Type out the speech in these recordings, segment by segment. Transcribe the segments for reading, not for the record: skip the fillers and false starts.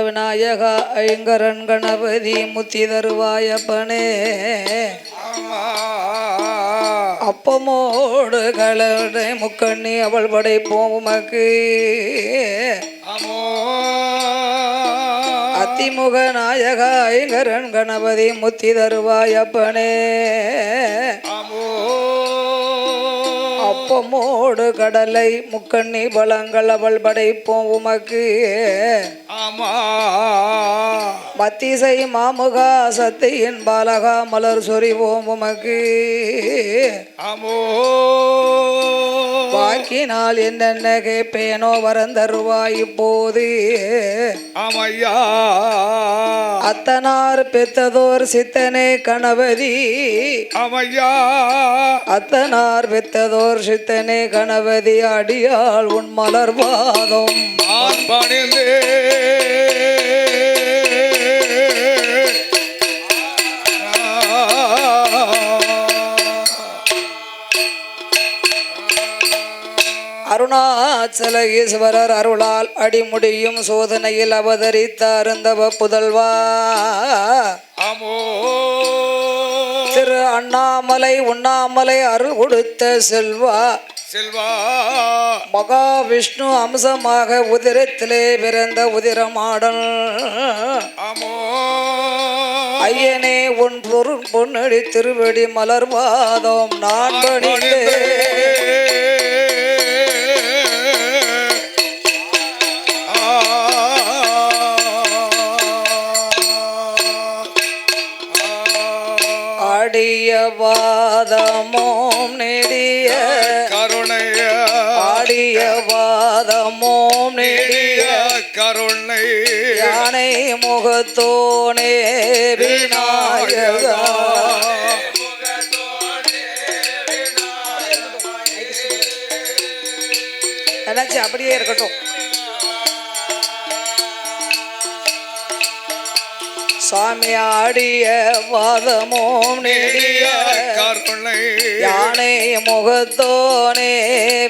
விநாயகா ஐங்கரன் கணபதி முத்தி தருவாயப்பனே அப்பமோடு களடை முக்கண்ணி அவள் படைப்போம் உமக்கு அத்திமுக நாயகா ஐங்கரன் கணபதி முத்தி தருவாயப்பனே அப்பமோடு கடலை முக்கண்ணி பலங்கள் அவள் படைப்போம் உமக்கு மத்திசை மாமுகா சத்தியின் பாலகா மலர் சொறிவோம் உமக்கு வாக்கினால் என்னென்ன கேப்பேனோ வரந்தருவாய் இப்போது அத்தனார் பெத்ததோர் சித்தனே கணபதி அத்தனார் பெத்ததோர் சித்தனே கணபதி அடியாள் உன் மலர்வாதம் அருணாச்சல ஈஸ்வரர் அருளால் அடிமுடியும் சோதனையில் அவதரித்த அருந்தவ புதல்வா திரு அண்ணாமலை உண்ணாமலை அருள் கொடுத்த செல்வா மகாவிஷ்ணு அம்சமாக உதிரத்திலே பிறந்த உதிரமாடல் ஐயனே உன் பொருள் பொன்னடி திருவடி மலர்வாதம் நான் பணிந்தே வாதமோம் நெடிய கருணைய ஆடிய வாதமோம் நெடிய கருணை யானை முகத்தோனே விநாயகா என்னாச்சு அப்படியே இருக்கட்டும். சுவாமி ஆடிய வாதமோம் நெடிய கருணை யானை முகத்தோனே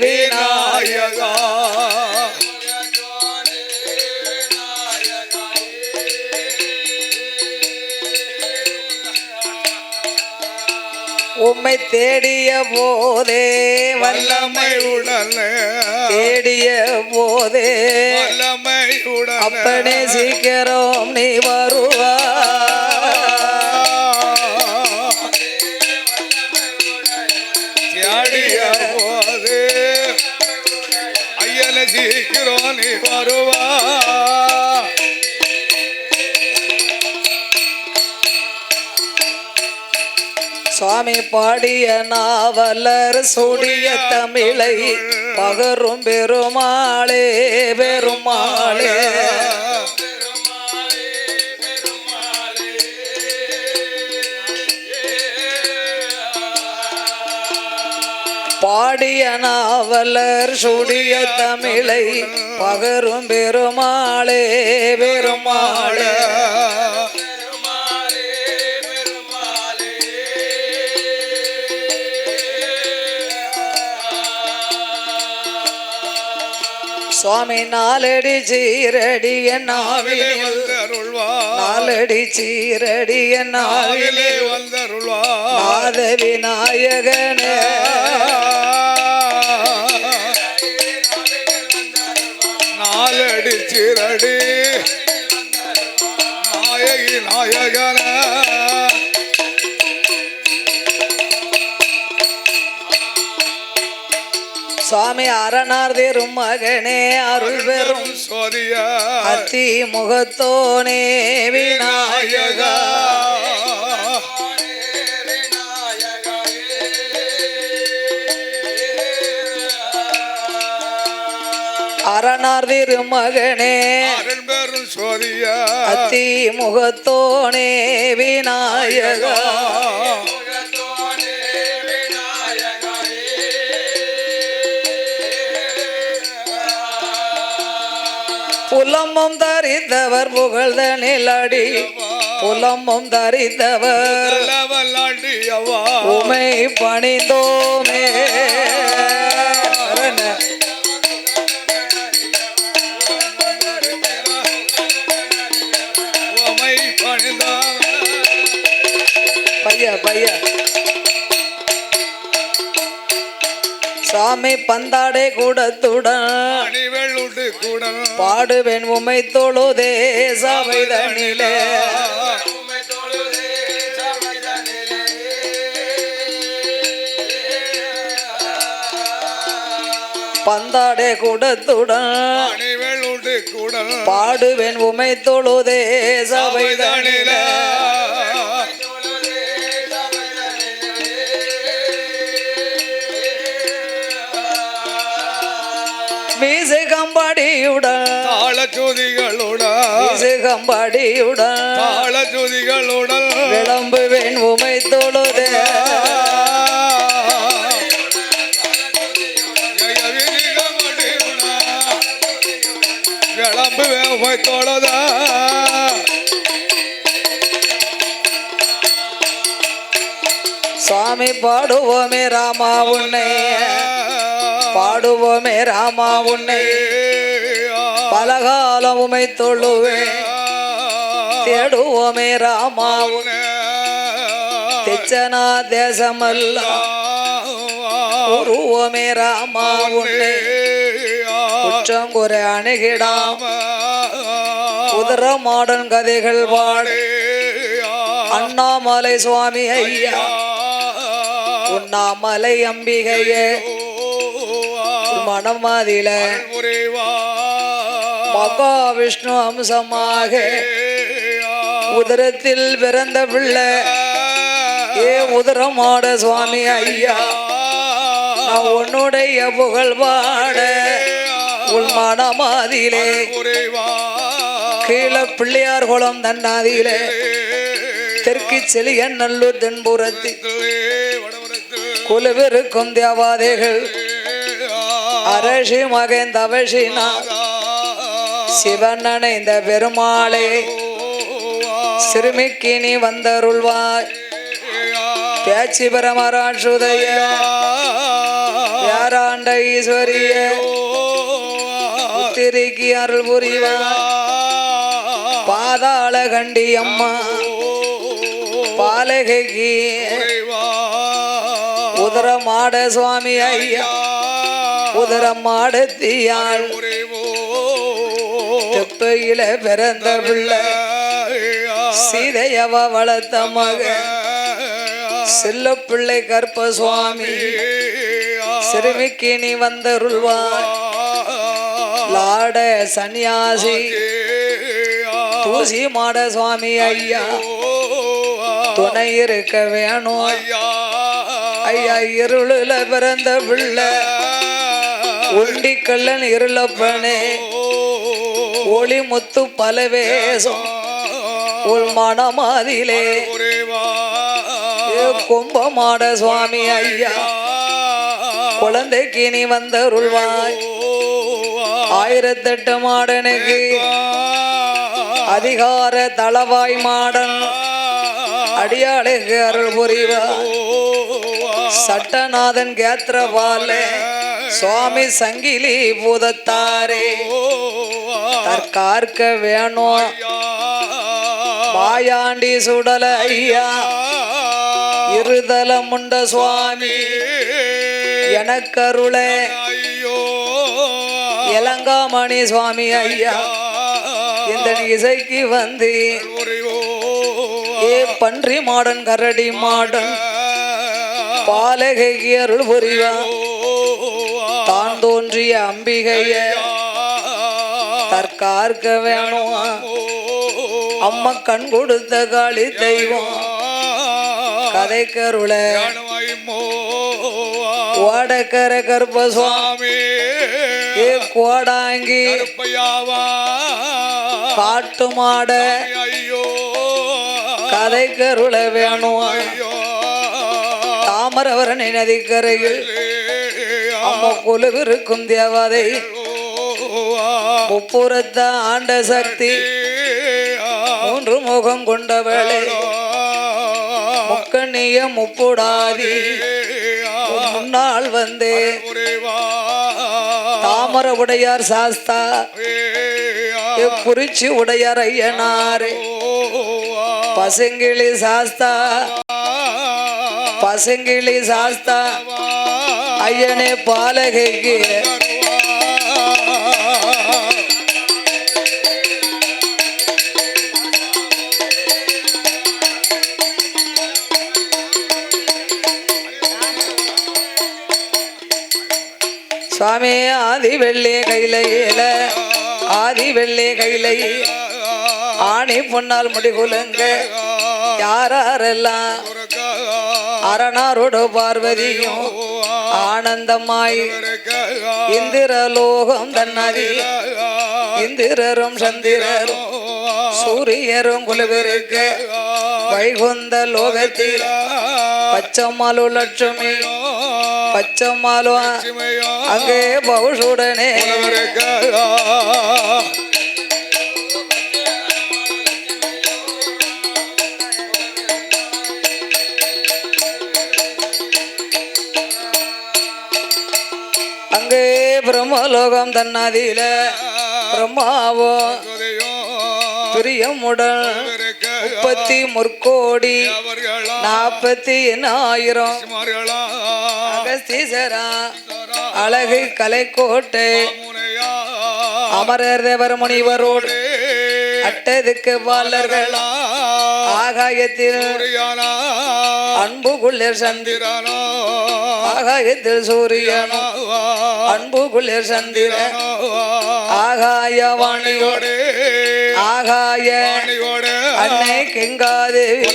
விநாயகா உம்மை தேடிய போதே வல்லமை உடனே தேடிய போதே வல்லமை உடனே அப்பனே சீக்கிரம் நீ வருவா தேடிய போதே ஐயனை சீக்கிரம் நீ வருவா சுவாமி பாடிய நாவலர் சூடிய தமிழை பகரும் பெருமாளே பெருமாளே பாடிய நாவலர் சூடிய தமிழை பகரும் பெருமாளே பெருமாளே சுவாமி நாலடி சீரடிய நாவிலே நாலடி சீரடிய நாவிலே நாத விநாயகனே நாலடி சீரடி நாயகி நாயகன சுவாமி அரணார் தேரும் மகனே அருள் பெறும் சோதிய அத்தி முகத்தோனே விநாயகா அரணார் தேரும் மகனே அருள் பெறும் சோதிய அத்தி முகத்தோனே விநாயகா புலமும் தரித்தவர் புகழ்தனில் அடி புலமும் தரித்தவர் உமை பணிந்தோமே பையன் சாமி பந்தாடை கூடத்துடன் அணிவெள்ளுண்டு கூடல் பாடுவேன் உமை தொழுதே சபைதனிலே பந்தாடை கூடத்துடன் அணிவெள்ளுண்டு கூடல் பாடுவேன் உமை தொழுதே சபைதனிலே வீசுகம்படியுடன் தாளச்சோதிகளுடன் வீசுகம்படியுடன் தாளச்சோதிகளுடன் விளம்புவேன் உமை தொழுதே விளம்புவேன் உமை தொழுதா சுவாமி பாடுவோமே ராமா உன்னை பாடுவோமே ராமா உன்னை பலகாலம் உமை தொழுவேன் தேடுவோமே ராமா உன்னை தெச்சனா தேசமல்ல உருவோமே ராமா உன்னை குற்றங்குறை அணுகிடாம குதிர மாடன் கதைகள் பாடு அண்ணாமலை சுவாமி ஐயா உண்ணாமலை அம்பிகையே மனமாதில மகாவிஷ்ணு அம்சமாக உதரத்தில் பிறந்த பிள்ளை ஏ உதரமாட சுவாமி ஐயா நான் உன்னுடைய புகழ் பாட உள் மனமாதிலே கீழ பிள்ளையார் குளம் தன்னாதிலே தெற்கு செலியன் நல்லூர் தென்புறத்தில் குழுவிருக்கும் தேவாதைகள் அரசி மகன் தவசினா சிவன் அணைந்த பெருமாளே சிறுமிக்கு நீ வந்தருள்வாய் பேச்சு பரமராசுதைய யாராண்ட ஈஸ்வரிய உத்திரிக்கு அருள் புரிவாய் பாதாள கண்டி அம்மா பாலகைக்கு உதரமாட சுவாமி ஐயா உதரமாடத்தியாள் தெப்பையில பிறந்த பிள்ளை சீதையவ வளர்த்த மக செல்ல பிள்ளை கற்ப சுவாமி சிறுமிக்கு நீ வந்தருள்வாய் லாட சன்னியாசி தூசி மாட சுவாமி ஐயா துணை இருக்க வேணும் ஐயா இருளுல பிறந்த பிள்ளை உண்டி கள்ளன் இருளப்பனே ஒளி முத்து பல வேசம் உள் மனமாதிலே கும்பமாட சுவாமி ஐயா குழந்தைக்கு நீ வந்தருள்வாய் 1008 மாடனுக்கு அதிகார தளவாய் மாடன் அடியாளுக்கு அருள் புரிவார் சட்டநாதன் கேத்திரபாலே சுவாமி சங்கிலி பூதத்தாரே தற்கார்க்க வேணும் மாயாண்டி சுடல ஐயா இருதல முண்ட சுவாமி எனக்கருளே இளங்காமணி சுவாமி ஐயா இந்த இசைக்கு வந்து ஏ பன்றி மாடன் கரடி மாடன் பாலகைக்கு அருள் புரிவா தான் தோன்றிய அம்பிகைய தற்கார்க்க வேணும் அம்மா கண் கொடுத்த காளி தெய்வம் கதைக்கருள ஓடக்கர கருப்ப சுவாமி ஏ கோடாங்கி காட்டு மாட கதைக்கருள வேணும் தாமரவரணி நதிக்கரையில் அம்மா குழுவிருக்கும் தேவாதை முப்புறத்த ஆண்ட சக்தி 3 முகம் கொண்டவளே முக்கண்ணிய முப்புடாதி முன்னால் வந்தே தாமர உடையார் சாஸ்தா குறிச்சி உடையார் ஐயனாரே பசங்கிளி சாஸ்தா பசங்கிளி சாஸ்தா ஐயனே பாலகைக்கு சுவாமி ஆதி வெள்ளி கையில ஆதி வெள்ளி கையில ஆணி பொன்னால் முடிகுலங்க யாரெல்லாம் அரணாரோடு பார்வதியும் ஆனந்தமாய் இந்திரலோகம் தன்னதி இந்திரரும் சந்திரரும் சூரியரும் குழுவிருக்க வைகுந்த லோகத்தில் பச்சம்மாலு லட்சுமி பச்சம்மாலு அங்கே பவுஷுடனே அங்கே பிரம்மலோகம் தன்னதியில பிரம்மாவோ பிரியமுடன் 33 40,000 அகஸ்தீசரா அழகு கலைக்கோட்டை அமரர் தேவர் முனிவரோடு அட்டதுக்கு பாலர்கள் ஆகாயத்தில் அன்பு குளிர் சந்திரன் ஆகாயத்தில் சூரியனோ அன்பு குளிர் சந்திரன் ஆகாய வாணியோடு ஆகாய அன்னை கெங்காதேவி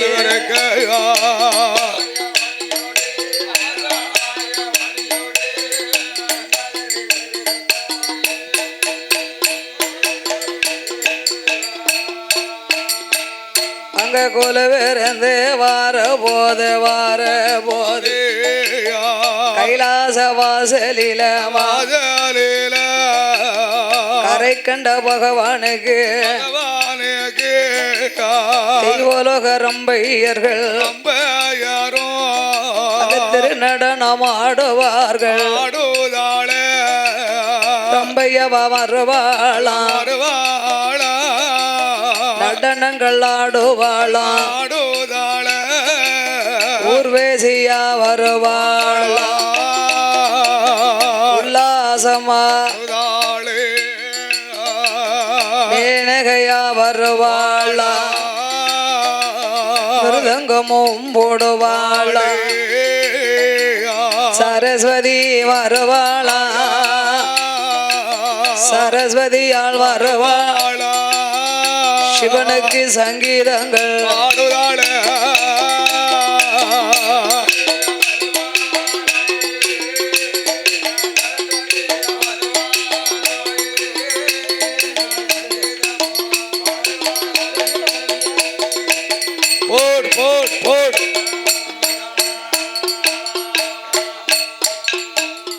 அங்க குலவிருந்து வார போது கைலாச வாசலில கரை கண்ட பகவானுக்கு தெய்வலோக ரம்பையர்கள் திருநடனம் ஆடுவார்கள் ரம்பையவ வருவாளாம் நடனங்கள் ஆடுவாளாம் ஊர்வேசியா வருவாளா உல்லாசமா மேனகையா வருவாளா மிருதங்கமும் போடுவாளா சரஸ்வதி வருவாளா சரஸ்வதியால் வருவாளா சிவனுக்கு சங்கீதங்கள்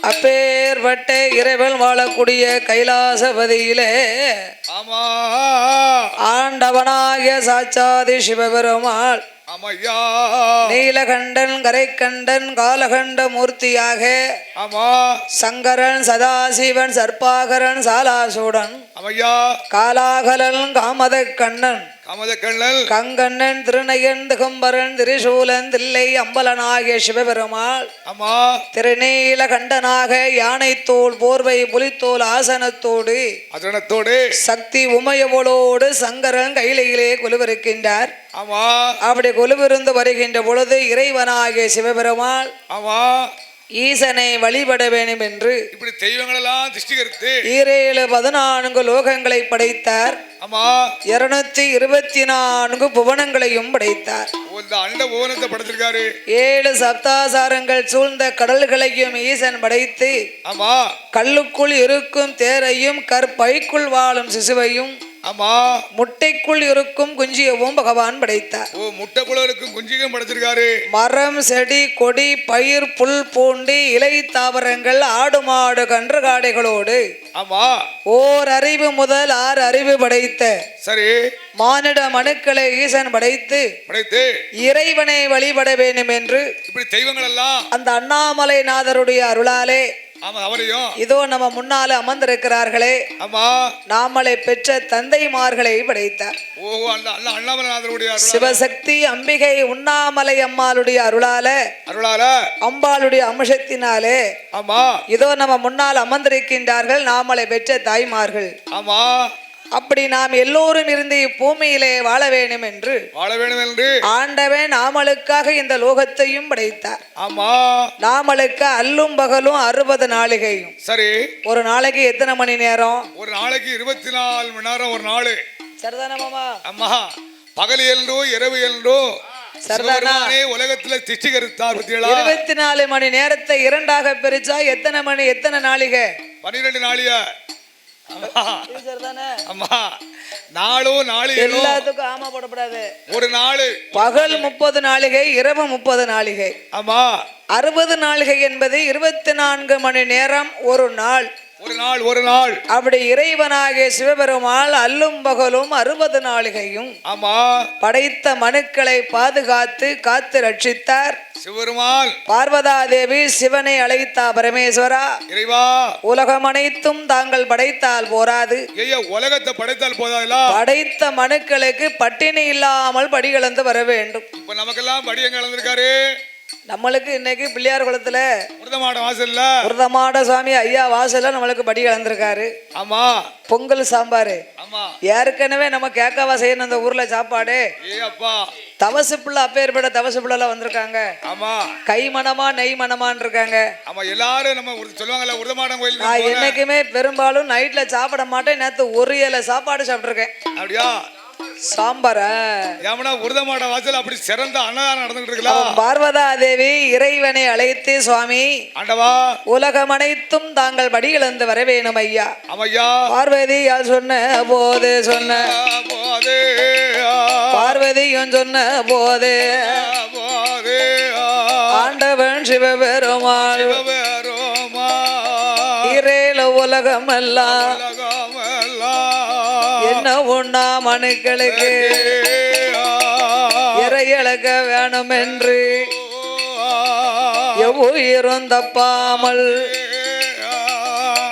அப்பேற்பட்ட இறைவன் வாழக்கூடிய கைலாசபதியிலே ஆண்டவனாகிய சாட்சாதி சிவபெருமாள் நீலகண்டன் கரைக்கண்டன் காலகண்ட மூர்த்தியாக சங்கரன் சதாசிவன் சர்பாகரன் சாலாசூடன் காலாகலன் காமத கண்ணன் கங்கண்ணன் திருநயன் திகம்பரன் திரிசூலன் தில்லை அம்பலனாகிய சிவபெருமாள் திருநீலகண்டனாக யானை தோல் போர்வை புலித்தோல் ஆசனத்தோடு சக்தி உமையவளோடு சங்கரன் கையிலே கொலுவிருக்கின்றார். அப்படி கொலுவிருந்து வருகின்ற பொழுது இறைவனாகிய சிவபெருமாள் ஈசனை வழிபட வேண்டும் என்று இப்படி தெய்வங்கள் எல்லாம் திருஷ்டிகரித்து 14 லோகங்களை படைத்தார். 224 புவனங்களையும் படைத்தார். 7 சப்தாசாரங்கள் சூழ்ந்த கடல்களையும் ஈசன் படைத்து கல்லுக்குள் இருக்கும் தேரையும் கற்பைக்குள் வாழும் சிசுவையும் முட்டைக்குள் இருக்கும் குஞ்சியவும் பகவான் படைத்தார். முட்டைக்குள்ள இருக்கும் குஞ்சியும் படைச்சிருக்காரு. மரம் செடி கொடி பயிர் புல் பூண்டி இலை தாவரங்கள் ஆடு மாடு கன்று காடைகளோடு ஓர் அறிவு முதல் 6 அறிவு படைத்த சரி மானிட மனுக்களை ஈசன் படைத்து இறைவனை வழிபட வேண்டும் என்று இப்படி தெய்வங்கள் எல்லாம் அந்த அண்ணாமலை நாதருடைய அருளாலே ஆமா அவரையும் இதோ நம்ம முன்னால அமர்ந்திருக்கிறார்களே ஆமா நாமளை பெற்ற தந்தைமார்களை படைத்தார். ஓஹோ அந்த அல்ல அண்ணாமலைநாதருடைய சிவசக்தி அம்பிகை உண்ணாமலை அம்மாளுடைய அருளால அம்பாளுடைய அம்சத்தினாலே ஆமா இதோ நம்ம முன்னால் அமர்ந்திருக்கின்றார்கள் நாமளை பெற்ற தாய்மார்கள். ஆமா அப்படி நாம் எல்லோரும் இருந்து இப்பூமியிலே வாழ வேண்டும் என்று ஆண்டவன் நாமளுக்காக இந்த லோகத்தையும் படைத்தார். ஆமா நாமளுக்கு அல்லும் பகலும் 60 நாளிகையும். சரி ஒரு நாளைக்கு எத்தனை மணி நேரம்? ஒரு நாளைக்கு 24 மணி நேரம் ஒரு நாள். சரிதானே மாமா? அம்மா பகல் எழுந்தோ இரவு எழுந்தோ சரிதானே? உலகத்துல சிருஷ்டிகரித்தார். 24 மணி நேரத்தை இரண்டாக பிரிச்சா எத்தனை நாளிகை? 12 நாளிகை. அம்மா நாளும் நாளு எல்லாத்துக்கும் ஆமா போடப்படாது. ஒரு நாள் பகல் 30 நாளிகை, இரவு 30 நாளிகை. ஆமா 60 நாளிகை என்பது 24 மணி நேரம் ஒரு நாள். ஒரு நாள் அப்படி இறைவனாகிய சிவபெருமாள் அல்லும் பகலும் 60 நாளிகையும் ஆமா படைத்த மனுக்களை பாதுகாத்து காத்து ரட்சித்தார் சிவபெருமாள். பார்வதா தேவி சிவனை அழைத்தா, பரமேஸ்வரா இறைவா உலகம் அனைத்தும் தாங்கள் படைத்தால் போராது, உலகத்தை படைத்தால் போதாதா, படைத்த மனுக்களுக்கு பட்டினி இல்லாமல் படி கலந்து வர வேண்டும். இப்ப நமக்கெல்லாம் படி எங்க கலந்துருக்காரு? நம்மளுக்கு இன்னைக்கு பிள்ளையார் குளத்துல உருதமாட சுவாமி ஐயா வாசல்ல நம்மளுக்கு படி கலந்துருக்காரு. ஆமா பொங்கல் சாம்பாரு. ஆமா ஏற்கனவே நம்ம கேட்கவா செய்யணும் அந்த ஊர்ல சாப்பாடு. தவசு பிள்ளை அப்பேற்பட்ட தவசு பிள்ளை வந்திருக்காங்க. ஆமா கை மனமா நெய் மனமான் இருக்காங்க. ஆமா எல்லாரும் நம்ம சொல்லுவாங்கல்ல உருதமாடம் கோயில். நான் என்னைக்குமே பெரும்பாலும் நைட்ல சாப்பிட மாட்டேன். நேத்து ஒரு இலை சாப்பாடு சாப்பிட்டுருக்கேன். அப்படியா? சாம்பார உருதமாட வாசல் அப்படி சிறந்த அன்னதானம் நடந்துட்டு இருக்கலாம். பார்வதா தேவி இறைவனை அழைத்து, சுவாமி ஆண்டவா உலகம் அனைத்தும் தாங்கள் படி இழந்து வர வேணும் ஐயா. ஆமையா பார்வதி சொன்ன போது பார்வதியும் சொன்ன போது ஆண்டவன் சிவபெருமாள் இரேல உலகம் எல்லாம் என்ன உண்ணா மனுக்களுக்கு இறையழக வேணும் என்று எவ்வுயிரும் தப்பாமல்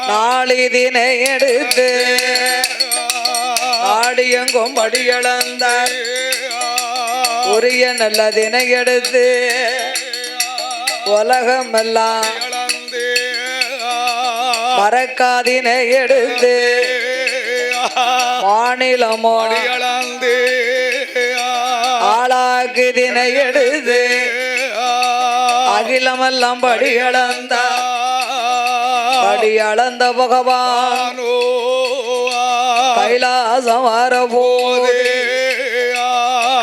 நாளிதினை எடுத்து ஆடியங்கும் படியளந்தார். உரிய நல்லதினை எடுத்து உலகம் எல்லாம் மறக்காதினை எடுத்து மாநிலமோ ஆளாக்குதினை எடுத்து அகிலமெல்லாம் படி அளந்த பகவான் கைலாசம் வரபோது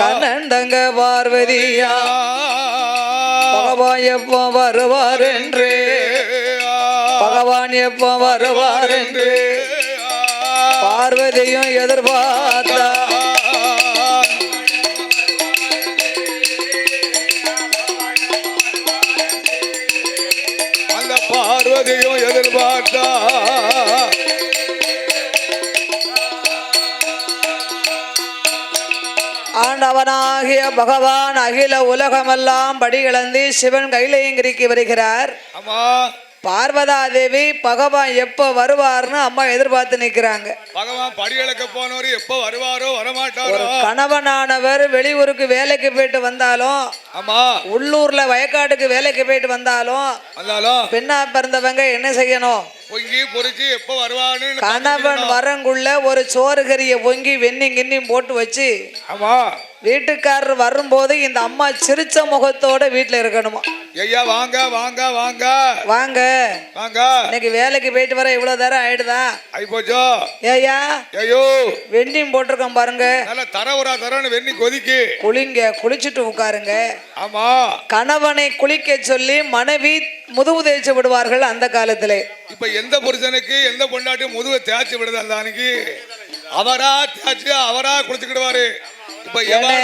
கண்ணண்டங்க பார்வதியா பகவான் எப்போ வருவார் என்று பார்வதியும் எதிர்பார்த்தா. அந்த பார்வதியும் எதிர்பார்த்தா. ஆண்டவனாகிய பகவான் அகில உலகமெல்லாம் படி இழந்து சிவன் கைலையங்கிரிக்கு வருகிறார். ஆமா பார்வதா தேவி பகவான் எப்ப வருவார்னு அம்மா எதிர்பார்த்து நிக்கிறாங்க. பகவான் படி இழக்க போனவர் எப்ப வருவாரோ வரமாட்டாரோ. ஒரு கணவனானவர் வெளியூருக்கு வேலைக்கு போயிட்டு வந்தாலும், ஆமா உள்ளூர்ல வயக்காட்டுக்கு வேலைக்கு போயிட்டு வந்தாலும் பெண்ணா பிறந்தவங்க என்ன செய்யணும்? பொங்கி பொறிச்சு எப்ப வருவான்னு கணவன் வரங்குள்ள ஒரு சோறு கறிய பொங்கி வெண்ணி கிண்ணியும் போட்டு வச்சு ஆமா வீட்டுக்காரர் வரும்போது இந்த அம்மா சிரிச்ச முகத்தோட வீட்டுல இருக்கணுமா. ஐயா வாங்க வாங்க வாங்க வாங்க வாங்க, இன்னைக்கு வேலைக்கு போயிட்டு வர இவ்வளவு நேரம் ஆயிடுதா? ஆயிப்போச்சோ. ஏயா ஐயோ வெண்ணியும் போட்டிருக்கோம் பாருங்க. நல்ல தரன்னு வெண்ணி கொதிக்கு குளிங்க, குளிச்சுட்டு உட்காருங்க. ஆமா கணவனை குளிக்க சொல்லி மனைவி முதுகு தேய்ச்சி விடுவார்கள் அந்த காலத்துல. இப்ப எந்த புருஷனுக்கு எந்த பொண்டாட்டி முதுவை தேய்ச்சி விடுது? அந்த அன்னைக்கு அவரா தேய்ச்சி அவரா குளிச்சுக்கிடுவாரு. இப்ப ஏனே,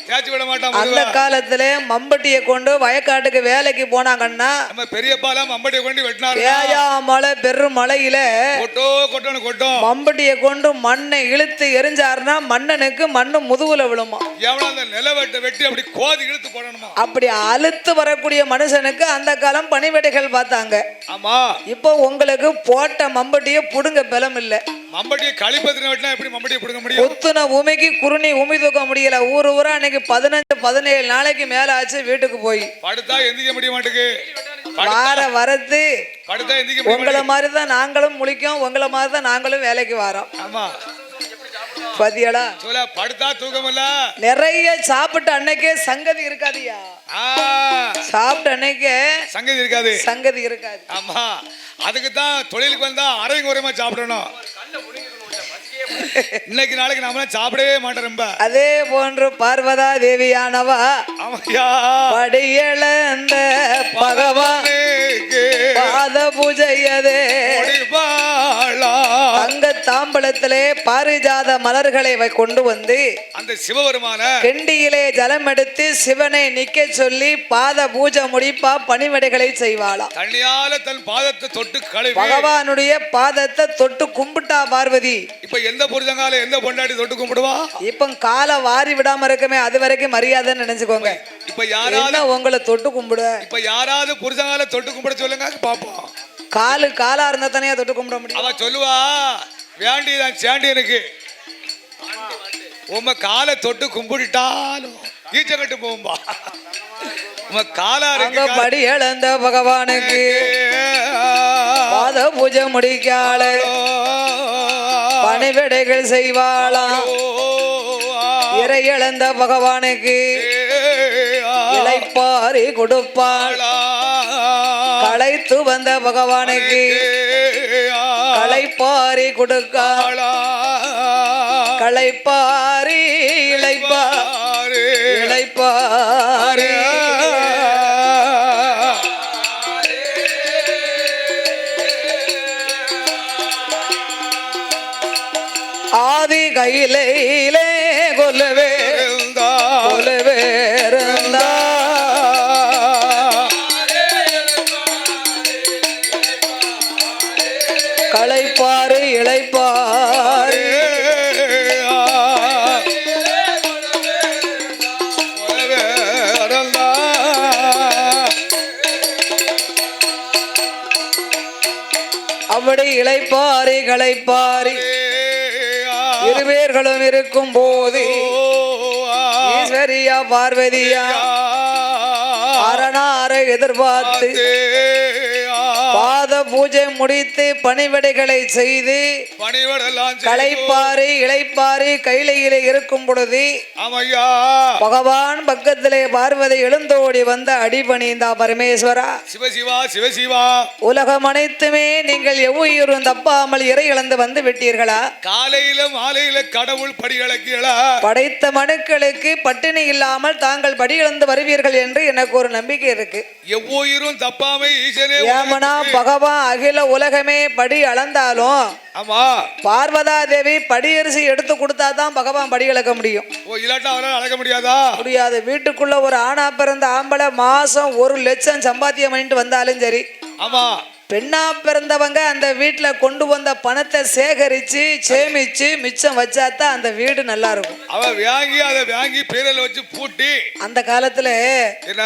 தேய்ச்சி விட மாட்டான் அந்த பொதுவா. காலத்திலே மம்பட்டியை கொண்டு வயக்காட்டுக்கு வேலைக்கு போனாங்கன்னா நம்ம பெரியப்பாலாம் மம்பட்டியை கொண்டு வெட்டினாரு. ஏயா மழை பெரும் மழையில கொட்டோ கொட்டோன்னு கொட்டும். மம்பட்டியை கொண்டு மண்ணை இழுத்து எரிஞ்சாருன்னா மண்ணனுக்கு மண்ணு முதுகுல விழுமா. எவனா அந்த நிலவெட்டை வெட்டி அப்படி கோதி இழுத்து போடணுமா. அப்படி அழுத்து வரக்கூடிய மனுஷனுக்கு அந்த காலம் பணிவிடைகள் பார்த்தாங்க. ஆமா, இப்போ உங்களுக்கு போட்ட மம்பட்டியை புடுங்க பலம் இல்ல. மம்பட்டியை களிப்பத்தின வெட்டினா எப்படி மம்பட்டியை பிடுங்க முடியும்? குத்துன உமைக்கு குருணி உமி தூக்க முடியல. ஊர் ஊரா அன்னைக்கு 15-17 நாளைக்கு மேல ஆச்சு வீட்டுக்கு போய் படுத்தா எந்திக்க முடிய மாட்டேங்குது. வார வரத்து படுத்தா எந்திக்க முடிய உங்களை மாதிரிதான் நாங்களும் முழிக்கும், உங்களை மாதிரிதான் நாங்களும் வேலைக்கு வரோம். ஆமா, பதியடா சொல்ல படுத்தா தூக்கம் இல்ல. நிறைய சாப்பிட்ட அன்னைக்கே சங்கதி இருக்காதியா. சாப்பிட்ட அன்னைக்கே சங்கதி இருக்காது, சங்கதி இருக்காது. ஆமா, அதுக்கு தான் தொழிலுக்கு வந்தா அரையும் குறையமா சாப்பிடணும். இன்னைக்கு நாளைக்கு நாம சாப்பிடவே மாட்டோம். ரொம்ப அதே போன்று பார்வதா தேவியானவா ஆமாய்யா, படியளந்த பகவான் பாத பூஜையதே தங்க தாம்பலத்திலே பாரிஜாத மலர்களை கொண்டு வந்து அந்த சிவபெருமான கெண்டியிலே ஜலம் எடுத்து சிவனை நிக்க சொல்லி பாத பூஜை முடிப்பா பணிவிடைகளை செய்வாளா. தண்ணியால தன் பாதத்தை தொட்டு கழுவி பகவானுடைய பாதத்தை தொட்டு கும்பிட்டா பார்வதி. இப்ப எந்த புரிதங்கால எந்த பொண்டாட்டி தொட்டு கும்பிடுவா? இப்ப காலை வாரி விடாம இருக்குமே, அது வரைக்கும் மரியாதைன்னு நினைச்சுக்கோங்க. இப்ப யாராவது உங்களை தொட்டு கும்பிடு. இப்ப யாராவது புரிதங்கால தொட்டு கும்பிட சொல்லுங்க பாப்போம். காலா இருந்தா தானே தொட்டு கும்பிட முடியும். அவ சொல்லுவா, வேண்டியதான் சாண்டியனுக்கு உம்ம காலை தொட்டு கும்பிட்டாலும் ஈச்சங்கட்டு போகும்பா. உம்ம காலா இருக்கு படி இழந்த பகவானுக்கு பாத பூஜை முடிக்கால பணிவிடைகள் செய்வாளா. இறை இழந்த பகவானுக்கு இளைப்பாரி கொடுப்பாள். களைத்து வந்த பகவானுக்கு களைப்பாரி கொடுக்காள். களைப்பாரி இளைப்பாரி இளைப்பாரி ஆதி கையிலே கொல்லவே கொல்லவேருந்தா களைப்பாரு இளைப்பாரு அப்படி இளைப்பாரி களைப்பாரி இருவேர்களும் இருக்கும் போது ஈஸ்வரியா பார்வதியா அரணார எதிர்பார்த்து பாத பூஜை முடித்து பணிவிடைகளை செய்து களைப்பாரி இளைப்பாரி கையிலே இருக்கும் பொழுது பகவான் பக்கத்திலே பார்வதி எழுந்தோடி வந்த அடிபணிந்தா பரமேஸ்வரா சிவசிவா சிவசிவா உலகம் அனைத்துமே நீங்கள் எவ்வுயிரும் தப்பாமல் இறை இழந்து வந்து விட்டீர்களா? காலையில மாலையில கடவுள் படி இழக்கீங்களா? படைத்த மனுக்களுக்கு பட்டினி இல்லாமல் தாங்கள் படி இழந்து வருவீர்கள் என்று எனக்கு ஒரு நம்பிக்கை இருக்கு. எவ்வுயிரும் தப்பாமை ஈசனே ஏமனா பகவான் அகில உலகமே படி அளந்தாலும் ஆமா பார்வதா தேவி படியரிசி எடுத்து கொடுத்தாதான் பகவான் படி இழக்க முடியும். இல்லாட்டா அவரால் அழக முடியாதா? முடியாது. வீட்டுக்குள்ள ஒரு ஆணா பிறந்த ஆம்பளை மாசம் 1 லட்சம் சம்பாத்தியம் பண்ணிட்டு வந்தாலும் சரி, ஆமா பெண்ணா பிறந்தவங்க அந்த வீட்டுல கொண்டு வந்த பணத்தை சேகரிச்சு சேமிச்சு மிச்சம் வச்சாதான் அந்த வீடு நல்லா இருக்கும். அவ வாங்கி அதை வாங்கி பேரில் வச்சு பூட்டி அந்த காலத்துல என்ன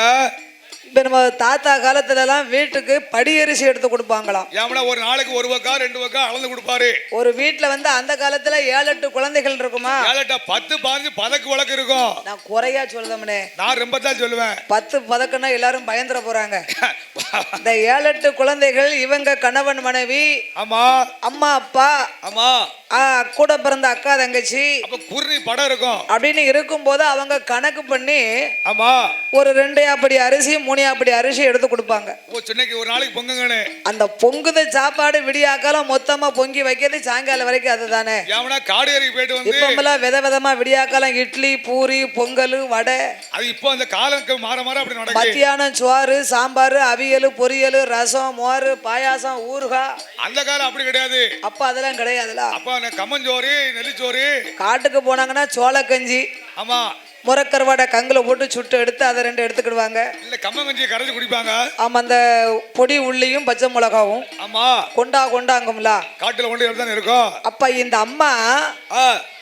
இப்ப நம்ம தாத்தா காலத்துல எல்லாம் வீட்டுக்கு படியரிசி எடுத்து கொடுப்பாங்களாம். ஏமனா ஒரு நாளைக்கு 1 வக்கா 2 வக்கா அளந்து கொடுப்பாரு. ஒரு வீட்டுல வந்து அந்த காலத்துல 7-8 குழந்தைகள் இருக்குமா? 7-8 10-15 பதக்கு வழக்கு இருக்கும். நான் குறையா சொல்லுதம்னே, நான் ரொம்ப தான் சொல்லுவேன். 10 பதக்குன்னா எல்லாரும் பயந்துட போறாங்க. இந்த 7-8 குழந்தைகள் இவங்க கணவன் மனைவி, ஆமா அம்மா அப்பா, ஆமா கூட பிறந்த அக்கா தங்கச்சி, அப்ப குர்னி படம் இருக்கும் அப்படின்னு இருக்கும்போது அவங்க கணக்கு பண்ணி ஆமா ஒரு 2 அப்படி அரிசி 3 அப்படி அரிசி எடுத்து கொடுப்பாங்க. சென்னைக்கு ஒரு நாளைக்கு பொங்குங்கன்னு. அந்த பொங்குத சாப்பாடு விடியாக்காலம் மொத்தமா பொங்கி வைக்கிறது சாயங்காலம் வரைக்கும் அதுதானே. ஏமனா காடு ஏறி போயிட்டு வந்து இப்பமெல்லாம் விதவிதமா விடியாக்காலம் இட்லி பூரி பொங்கல் வடை. அது இப்போ அந்த காலம் மாற மாற அப்படி நடக்குது. மத்தியானம் சோறு சாம்பார் அவியல் பொரியல் ரசம் மோர் பாயாசம் ஊறுகாய். அந்த காலம் அப்படி கிடையாது. அப்ப அதெல்லாம் கிடையாதுல. அப்ப கம்மஞ்சோறு நெல்லிச்சோறு. காட்டுக்கு போனாங்கன்னா சோளக்கஞ்சி, ஆமா, முறக்கருவாடை கங்குல போட்டு சுட்டு எடுத்து அதை 2 எடுத்துக்கிடுவாங்க. இல்ல கம்மங்கஞ்சியை கரைச்சு குடிப்பாங்க. ஆமா, அந்த பொடி உள்ளியும் பச்சை மிளகாவும் ஆமா கொண்டாங்கும்ல, காட்டுல கொண்டு தான் இருக்கும். அப்ப இந்த அம்மா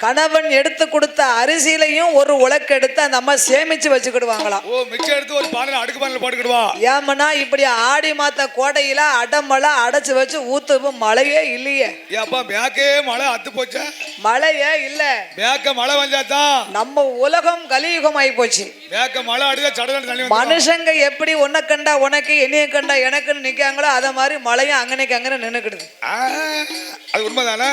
கணவன் எடுத்து கொடுத்த அரிசியிலையும் ஒரு உலக்கு எடுத்து அந்த அம்மா சேமிச்சு வச்சுக்கிடுவாங்களாம். ஓ, மிச்சம் எடுத்து ஒரு பானையில அடுக்கு பானையில போட்டுக்கிடுவா. ஏமனா இப்படி ஆடி மாத்த கோடையில அடமழை அடைச்சு வச்சு ஊத்து மழையே இல்லையே. ஏப்பா மேக்கே மழை அத்து போச்சா? மழையே இல்ல, மேக்க மழை வந்தாதான் நம்ம உலகம் கலியுகம் ஆகி போச்சு. மேக்க மழை அடிச்சா சடலன் தண்ணி. மனுஷங்க எப்படி உன்னை கண்டா உனக்கு என்னைய கண்டா எனக்குன்னு நிக்காங்களோ அத மாதிரி மழையும் அங்கனைக்கு அங்கன நின்னுக்கிடுது. அது உண்மைதானே?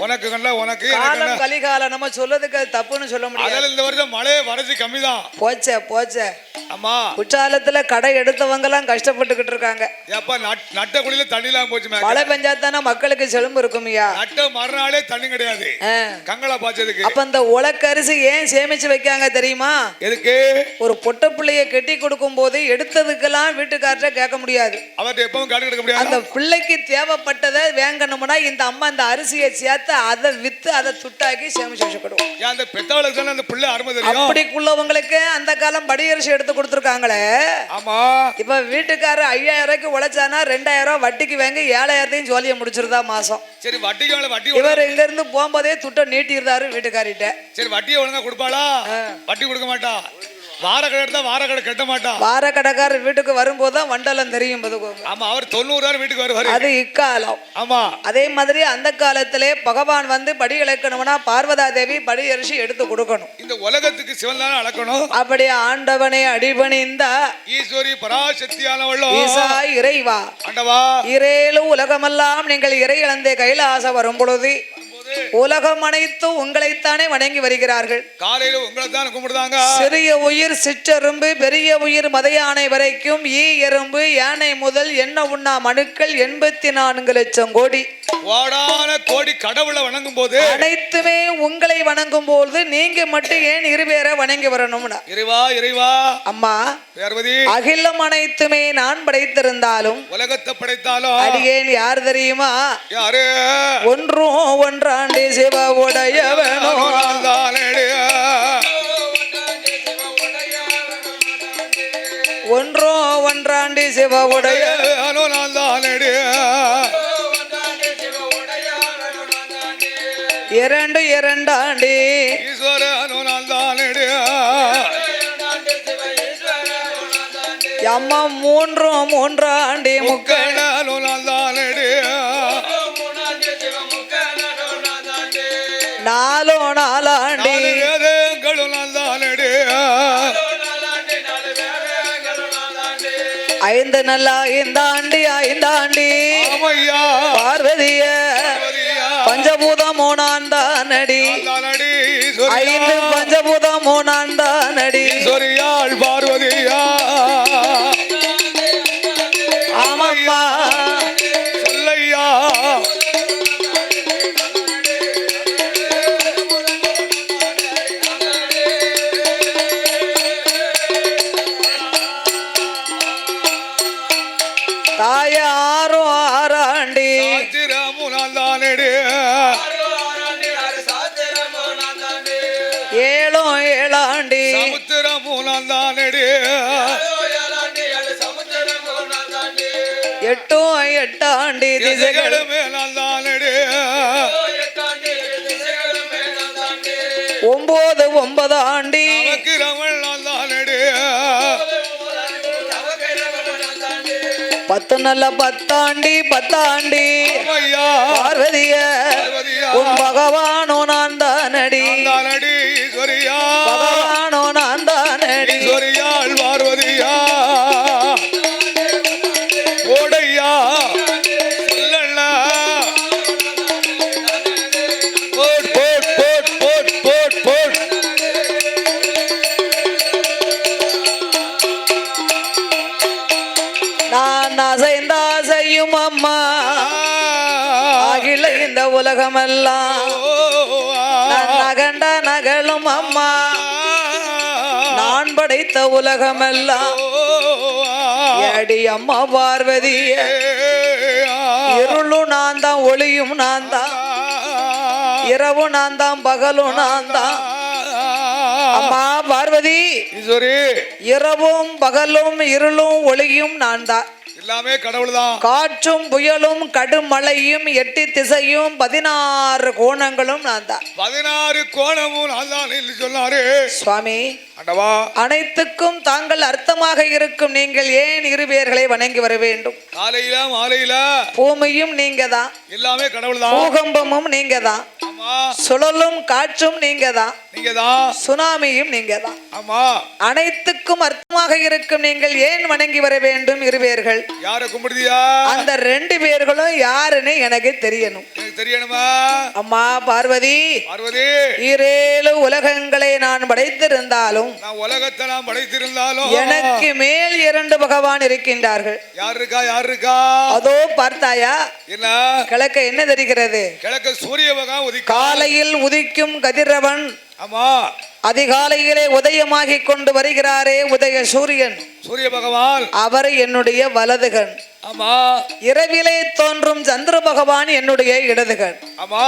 உனக்கு கண்டா உனக்கு, காலம் கலிகாலம் நம்ம சொல்லதுக்கு தப்புன்னு சொல்ல முடியாது. அதனால இந்த வருஷம் மழையே வரது கம்மிதான். போச்சே. ஆமா, குற்றாலத்துல கடை எடுத்தவங்க எல்லாம் கஷ்டப்பட்டுக்கிட்டு இருக்காங்க. ஏப்பா நட்ட குழியில தண்ணி எல்லாம் போச்சு. மழை பெஞ்சா தானே மக்களுக்கு செழும்பு இருக்குமியா. நட்ட மறுநாளே தண்ணி கிடையாது கங்களா பாய்ச்சதுக்கு. அப்ப இந்த உலக்கரிசி ஏன் சேமிச்சு வைக்காங்க தெரியுமா? எதுக்கு? ஒரு பொட்ட பிள்ளைய கெட்டி கொடுக்கும் போது எடுத்ததுக்கெல்லாம் வீட்டுக்காரரை கேட்க முடியாது. அவர்கிட்ட எப்பவும் காட்டு எடுக்க முடியாது. அந்த பிள்ளைக்கு தேவைப்பட்டதை வேங்கணும்னா இந்த அம்மா அந்த அரிசியை சேர்த்து அதை வித்து அதை துட்டாக்கி சேமிச்சு வச்சுக்கிடுவோம். அந்த பெத்தவளுக்கு தானே அந்த பிள்ளை அருமை தெரியும். அப்படிக்குள்ளவங்களுக்கு அந்த காலம் படி அரிசி எடுத்து கொடுத்துருக்காங்களே. ஆமா, இப்ப வீட்டுக்காரர் 5000 ரூபாய்க்கு உழைச்சானா 2000 ரூபாய் வட்டிக்கு வாங்கி 7000 ஜோலியை முடிச்சிருந்தா மாசம். சரி, வட்டி இவர் இங்க இருந்து போகும்போதே துட்ட நீட்டிருந்தாரு வீட்டுக்காரிட்ட. சரி, வட்டியை ஒழுங்கா கொடுப்பாளா? வட்டி கொடுக்க மாட்டா. வார கடை எடுத்தா வார கடை கட்ட மாட்டா. வார கடைக்காரர் வீட்டுக்கு வரும்போதுதான் வண்டலம் தெரியும். ஆமா, அவர் 90 வீட்டுக்கு வருவாரு. அது இக்காலம். ஆமா, அதே மாதிரி அந்த காலத்திலே பகவான் வந்து படி இழக்கணும்னா பார்வதா தேவி படி அரிசி எடுத்து கொடுக்கணும். இந்த உலகத்துக்கு சிவன் தானே அளக்கணும். அப்படி ஆண்டவனை அடிபணிந்தா ஈஸ்வரி பராசக்தியானவளோ ஈசா இறைவா ஆண்டவா இரேலு உலகமெல்லாம் நீங்கள் இறை இழந்தே கைலாச வரும் பொழுது உலகம் அனைத்தும் உங்களைத்தானே வணங்கி வருகிறார்கள். காலையில உங்களை தான் கும்பிடுதாங்க. சிறிய உயிர் சிற்றெரும்பு பெரிய உயிர் மத யானை வரைக்கும் ஈ எறும்பு யானை முதல் என்ன உண்ணா மனுக்கள் 84 லட்சம் கோடி கோடான கோடி கடவுளை வணங்கும் போது அனைத்துமே உங்களை வணங்கும் போது நீங்க மட்டும் ஏன் இருவேற வணங்கி வரணும்னா? இறைவா அம்மா பார்வதி, அகிலம் அனைத்துமே நான் படைத்திருந்தாலும் உலகத்தை படைத்தாலும் அடியேன் யார் தெரியுமா? யாரு? ஒன்றும் ஒன்றாண்டி சிவ உடையவனோ ஒன்றோ ஒன்றாண்டி சிவ உடையவனோ இரண்டு இரண்டாண்டி ஈஸ்வரனோ அம்மா மூன்றும் மூன்றாண்டி முக்கணனோ நாலோ நாலாண்டி ஐந்து நல்லா ஐந்தாண்டி ஐந்தாண்டி பார்வதிய பஞ்சபூதம் மூணாந்தானடி ஐந்து பஞ்சபூதம் மூணாந்தானடி சொரியாள் பார்வதியா. ஆமாம்மா சொல்லையா. தாய ஆறு ஆறாண்டி ஏழோ ஏழாண்டி எட்டோ எட்டாண்டி திசைகள் ஒன்பது ஒன்பதாண்டி பத்து நல்ல பத்தாண்டி பத்தாண்டி பார்வதிய உன் பகவானோ நான் தானடி பகவானோ நான் தானடி பார்வதியா ஓடையா சொல்லண்ணா போட் போட் போட் போட் போட் போட் நான் அசைந்தா செய்யும் அம்மா அகில இந்த உலகமெல்லாம் நான் நகண்ட நகலும் அம்மா நான் படைத்த உலகமெல்லாம் அடி அம்மா பார்வதிய இருளும் நான் தான் ஒளியும் நான் தான் இரவும் நான் தான் பகலும் நான் தான். அம்மா பார்வதி, ஈஸ்வரி, இரவும் பகலும் இருளும் ஒளியும் நான் தான். எல்லாமே கடவுள் தான். காற்றும் புயலும் கடும் மழையும் 8 திசையும் 16 கோணங்களும் நான் தான். 16 கோணமும் நான் தான் என்று சொன்னாரு சுவாமி. ஆண்டவா, அனைத்துக்கும் தாங்கள் அர்த்தமாக இருக்கும் நீங்கள் ஏன் இருவேர்களை வணங்கி வர வேண்டும்? காலையில மாலையில பூமியும் நீங்க தான், எல்லாமே கடவுள் தான். பூகம்பமும் நீங்க தான், ஆமா, சுழலும் காற்றும் நீங்க தான், நீங்க தான். சுனாமியும் நீங்க தான். ஆமா, அனைத்துக்கும் அர்த்தமாக இருக்கும் நீங்கள் ஏன் வணங்கி வர வேண்டும் இருவேர்கள்? யார கும்பிடுதியா? அந்த 2 பேர்களும் யாருன்னு எனக்கு தெரியணும். எனக்கு தெரியணுமா? அம்மா பார்வதி, பார்வதி, 7 உலகங்களை நான் படைத்திருந்தாலும் நான் உலகத்தை நான் படைத்திருந்தாலும் எனக்கு மேல் 2 பகவான் இருக்கின்றார்கள். யார் இருக்கா? யார் இருக்கா? அதோ பார்த்தாயா? என்ன கிழக்க என்ன தெரிகிறது? கிழக்கு சூரிய பகவான் உதிக்க காலையில் உதிக்கும் கதிரவன், ஆமா, அதிகாலையிலே உதயமாகி கொண்டு வருகிறாரே உதய சூரியன், சூரிய பகவான் அவர் என்னுடைய வலதுகன். ஆமா, இரவிலே தோன்றும் சந்திர பகவான் என்னுடைய இடதுகன். ஆமா,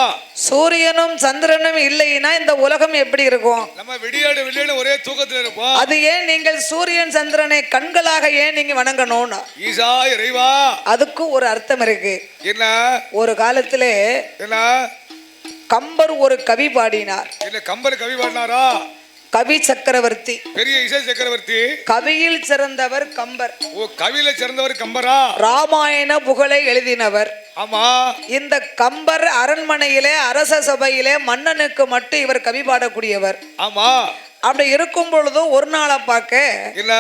சூரியனும் சந்திரனும் இல்லைன்னா இந்த உலகம் எப்படி இருக்கும்? நம்ம விடியாடு விடியாடு ஒரே தூக்கத்துல இருப்போம். அது ஏன் நீங்கள் சூரியன் சந்திரனை கண்களாக ஏன் நீங்க வணங்கணும்னா? ஈசா இறைவா, அதுக்கு ஒரு அர்த்தம் இருக்கு. என்ன? ஒரு காலத்திலே என்ன கம்பர் ஒரு கவி பாடினார். என்ன கம்பர் கவி பாடினாரா? கவி சக்கரவர்த்தி, பெரிய இசை சக்கரவர்த்தி. கவியில் சிறந்தவர் கம்பர். ஓ, கவியில சிறந்தவர் கம்பரா? ராமாயண புகழை எழுதினவர். ஆமா, இந்த கம்பர் அரண்மனையிலே அரச சபையிலே மன்னனுக்கு மட்டும் இவர் கவி பாடக்கூடியவர். ஆமா, அப்படி இருக்கும் பொழுது ஒரு நாளை பார்க்க இல்ல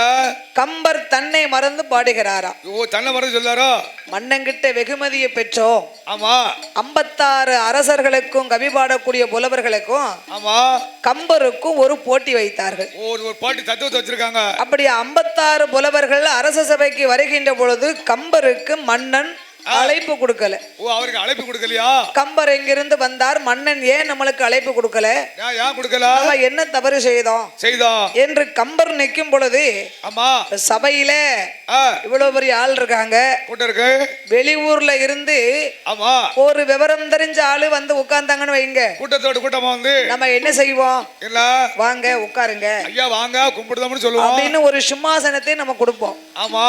கம்பர் தன்னை மறந்து பாடுகிறாரா. ஓ, தன்னை மறந்து சொல்லாரோ? மன்னங்கிட்ட வெகுமதியை பெற்றோம். ஆமா, 56 அரசர்களுக்கும் கவி பாடக்கூடிய புலவர்களுக்கும் ஆமா, கம்பருக்கும் ஒரு போட்டி வைத்தார்கள். ஒரு பாட்டி தத்துவத்தை வச்சிருக்காங்க. அப்படி 56 புலவர்கள் அரச சபைக்கு வருகின்ற பொழுது கம்பருக்கு மன்னன் அழைப்பு கொடுக்கல. ஓ, அவருக்கு அழைப்பு கொடுக்கலையா? கம்பர் எங்கிருந்து வந்தார், மன்னன் ஏன் நம்மளுக்கு அழைப்பு கொடுக்கல, ஏன் கொடுக்கல, நம்ம என்ன தவறு செய்தோம் என்று கம்பர் நிற்கும் பொழுது, ஆமா, சபையில இவ்வளவு பெரிய ஆள் இருக்காங்க, கூட்டம் இருக்கு, வெளியூர்ல இருந்து ஆமா, ஒரு விவரம் தெரிஞ்ச ஆளு வந்து உட்கார்ந்தாங்கன்னு வைங்க, கூட்டத்தோட கூட்டமா வந்து நம்ம என்ன செய்வோம்? இல்ல வாங்க உட்காருங்க, ஐயா வாங்க கும்பிடுதோம்னு சொல்லுவோம் அப்படின்னு ஒரு சிம்மாசனத்தை நம்ம கொடுப்போம். ஆமா,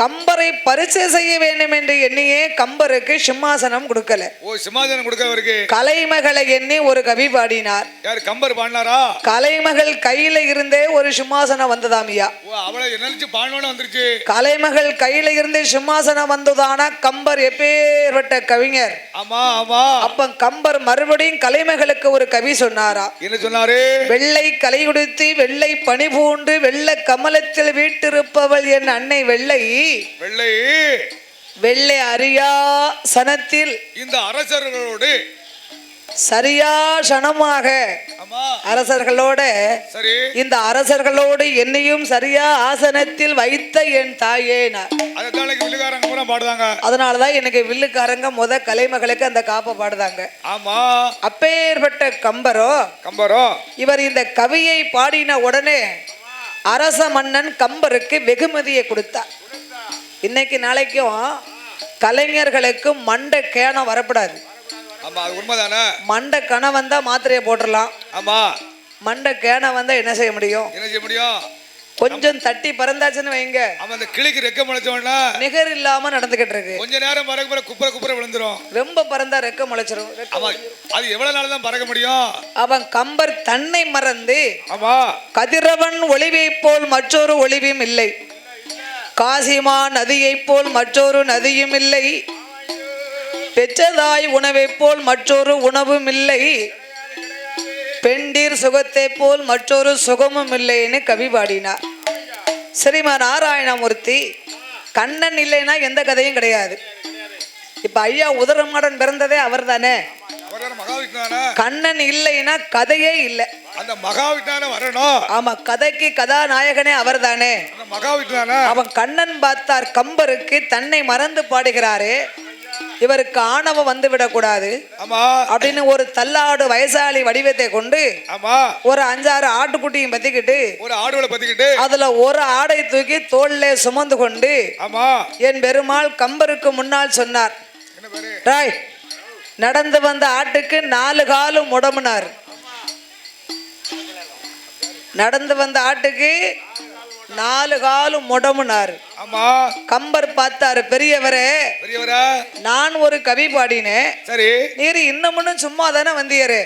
கம்பரை பரிசு செய்ய வேண்டும் என்று எண்ணியே கம்பருக்கு சிம்மாசனம் கொடுக்கல. ஓ, சிம்மாசனம் கொடுக்கவருக்கு கலைமகளை எண்ணி ஒரு கவி பாடினார். யார்? கம்பர் பாடினாரா? கலைமகள் கையில இருந்தே ஒரு சிம்மாசனம் வந்ததாமியா. ஓ, அவளை நினைச்சு பாடணும்னு வந்துருச்சு. கலைமகள் கையில இருந்தே சிம்மாசனம் வந்ததானா கம்பர் எப்பேற்பட்ட கவிஞர். ஆமா, ஆமா. அப்ப கம்பர் மறுபடியும் கலைமகளுக்கு ஒரு கவி சொன்னாரா. என்ன சொன்னாரு? வெள்ளை கலையுடுத்தி வெள்ளை பனிபூண்டு வெள்ள கமலத்தில் வீட்டிருப்பவள் என் அன்னை வெள்ளை வெள்ளை வெள்ளை அரியா சனத்தில் இந்த அரசர்களோடு சரியா சனமாக, ஆமா, அரசர்களோட சரி, இந்த அரசர்களோடு என்னையும் சரியா ஆசனத்தில் வைத்த என் தாயேனார். அதான் வில்லுக்காரங்க பூரா பாடுதாங்க. அதனாலதான் எனக்கு வில்லுக்காரங்க கலைமகளுக்கு அந்த காப்பை பாடுதாங்க. ஆமா, அப்பேற்பட்ட கம்பரோ இவர் இந்த கவியை பாடின உடனே அரச மன்னன் கம்பருக்கு வெகுமதியை கொடுத்தார். இன்னைக்கு நாளைக்கும் கலைஞர்களுக்கு மண்டை கேணம் வரப்படாது. ஆமா, அது உண்மைதானே. மண்டை கணம் வந்தா மாத்திரையை போட்டுடலாம். ஆமா, மண்டை கேணம் வந்தா என்ன செய்ய முடியும்? என்ன செய்ய முடியும்? கொஞ்சம் தட்டி பறந்தாச்சுன்னு வைங்க, அந்த கிளிக்கு ரெக்க முளைச்சோம்னா நிகர் இல்லாம நடந்துகிட்டு இருக்கு. கொஞ்ச நேரம் பறக்க குப்புற விழுந்துரும். ரொம்ப பறந்தா ரெக்க முளைச்சிரும். அது எவ்வளவு நாள் தான் பறக்க முடியும்? அவன் கம்பர் தன்னை மறந்து, ஆமா, கதிரவன் ஒளிவை போல் மற்றொரு ஒளிவும் இல்லை, காசிமா நதியை போல் மற்றொரு நதியும் இல்லை, பெற்றதாய் உணவை போல் மற்றொரு உணவும் இல்லை, பெண்டீர் சுகத்தை போல் மற்றொரு சுகமும் இல்லைன்னு கவி பாடினார். ஸ்ரீமா நாராயணமூர்த்தி கண்ணன் இல்லைன்னா எந்த கதையும் கிடையாது. இப்ப ஐயா உதரமாடன் பிறந்ததே அவர் தானே. கண்ணன் இல்லைன்னா கதையே இல்லை. அந்த மகாவிட்டான வரணும். ஆமா, கதைக்கு கதாநாயகனே அவர் தானே. அவன் கண்ணன் பார்த்தார் கம்பருக்கு தன்னை மறந்து பாடுகிறாரே, இவருக்கு ஆணவம் வந்து விடக்கூடாது அப்படின்னு ஒரு தள்ளாடு வயசாளி வடிவத்தை கொண்டு ஒரு 5-6 ஆட்டுக்குட்டியும் பத்திக்கிட்டு அதுல ஒரு ஆடை தூக்கி தோல்ல சுமந்து கொண்டு என் பெருமாள் கம்பருக்கு முன்னால் சொன்னார், ராய் நடந்து வந்த ஆட்டுக்கு 4 காலும் முடமுனார். நடந்து வந்த ஆட்டுக்கு 4 காலும் முடமுனார். ஆமா. கம்பர் பார்த்தாரு, பெரியவரே பெரியவரே, நான் ஒரு கவி பாடினேன். சரி. நீர் இன்னமும் சும்மா தானே வந்தியரு.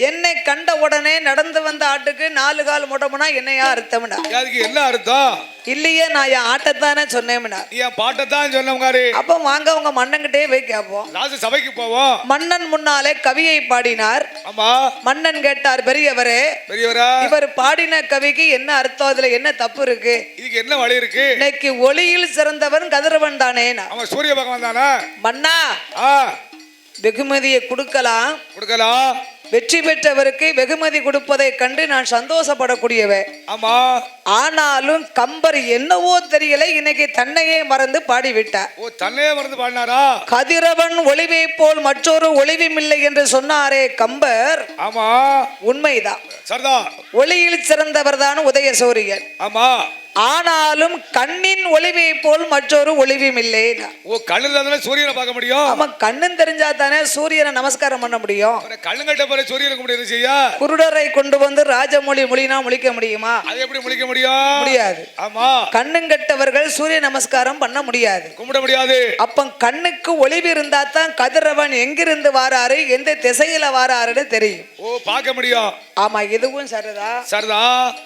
என்னை கண்ட உடனே நடந்து வந்த ஆட்டுக்கு 4 கால் முடமுனா என்னையா அர்த்தம்னா? அதுக்கு என்ன அர்த்தம்? இல்லையே, நான் என் ஆட்டத்தானே சொன்னேன்னா. என் பாட்டத்தான் சொன்னவங்க. அப்ப வாங்க உங்க மன்னன்கிட்டே போய் கேட்போம். ராஜ சபைக்கு போவோம். மன்னன் முன்னாலே கவியை பாடினார். ஆமா. மன்னன் கேட்டார், பெரியவரே பெரியவரா, இவர் பாடின கவிக்கு என்ன அர்த்தம்? அதுல என்ன தப்பு இருக்கு? இதுக்கு என்ன வழி இருக்கு? இன்னைக்கு ஒளியில் சிறந்தவன் கதிரவன் தானே. அவன் சூரிய பகவான் தானே. மன்னா, வெகுமதியை கொடுக்கலாம். வெற்றி பெற்றவருக்கு வெகுமதி கொடுப்பதை கண்டு நான் சந்தோஷப்படக்கூடியவன். ஆமா. ஆனாலும் கம்பர் என்னவோ தெரியல, இன்னைக்கு தன்னையே மறந்து பாடிவிட்டார். ஓ, தன்னையே மறந்து பாடினாரா? கதிரவன் ஒளிவை போல் மற்றொரு ஒளிவும் இல்லை என்று சொன்னாரே கம்பர். ஆமா, உண்மைதான். சரிதான். ஒளியில் சிறந்தவர் தான் உதயசூரியன். ஆமா. ஆனாலும் கண்ணின் ஒளிவை போல் மற்றொரு ஒளிவும் இல்லை. ஓ, கண்ணுல சூரியனை பார்க்க முடியும். ஆமா, கண்ணும் தெரிஞ்சா தானே சூரியனை நமஸ்காரம் பண்ண முடியும். கண்ணு கட்ட போற சூரியனுக்கு முடியாது செய்யா. குருடரை கொண்டு வந்து ராஜமொழி மொழினா முழிக்க முடியுமா? அது எப்படி முழிக்க முடியும்? முடியாது. ஆமா. கண்ணும் கட்டவர்கள் சூரிய நமஸ்காரம் பண்ண முடியாது, கும்பிட முடியாது. அப்ப கண்ணுக்கு ஒளிவு இருந்தா தான் கதிரவன் எங்கிருந்து வாராரு, எந்த திசையில வாராருன்னு தெரியும். ஓ, பார்க்க முடியும். ஆமா, இதுவும் சரிதா. சரிதா.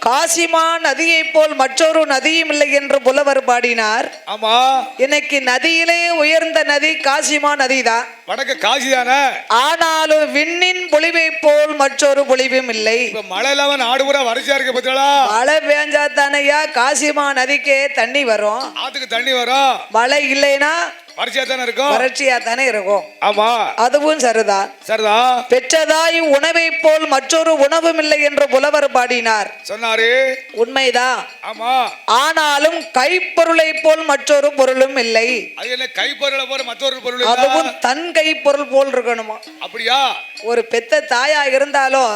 காசிமா நதியை போல் மற்றொரு நதியும் இல்லை என்று புலவர் பாடினார். ஆமா. இன்னைக்கு நதியிலே உயர்ந்த நதி காசிமா நதிதான். வடக்கு காசி தானே. ஆனாலும் விண்ணின் பொழிவை போல் மற்றொரு பொழிவும் இல்லை. மழை இல்லாம நாடு பூரா வறட்சியா இருக்க பத்தியா? மழை பெஞ்சா தானையா காசிமா நதிக்கே தண்ணி வரும். ஆத்துக்கு தண்ணி வரும். மழை இல்லைன்னா வறட்சியா தானே இருக்கும். வறட்சியா தானே இருக்கும். ஆமா, அதுவும் சரிதான். சரிதான். பெற்றதாய் உணவை போல் மற்றொரு உணவும் இல்லை என்று புலவர் பாடினார். சொன்னாரு. உண்மைதான். ஆமா. ஆனாலும் கைப்பொருளை போல் மற்றொரு பொருளும் இல்லை. அது என்ன கைப்பொருளை போல மற்றொரு பொருள்? அதுவும் தன் கைப்பொருள் போல் இருக்கணுமா? அப்படியா? ஒரு பெத்த தாயா இருந்தாலும்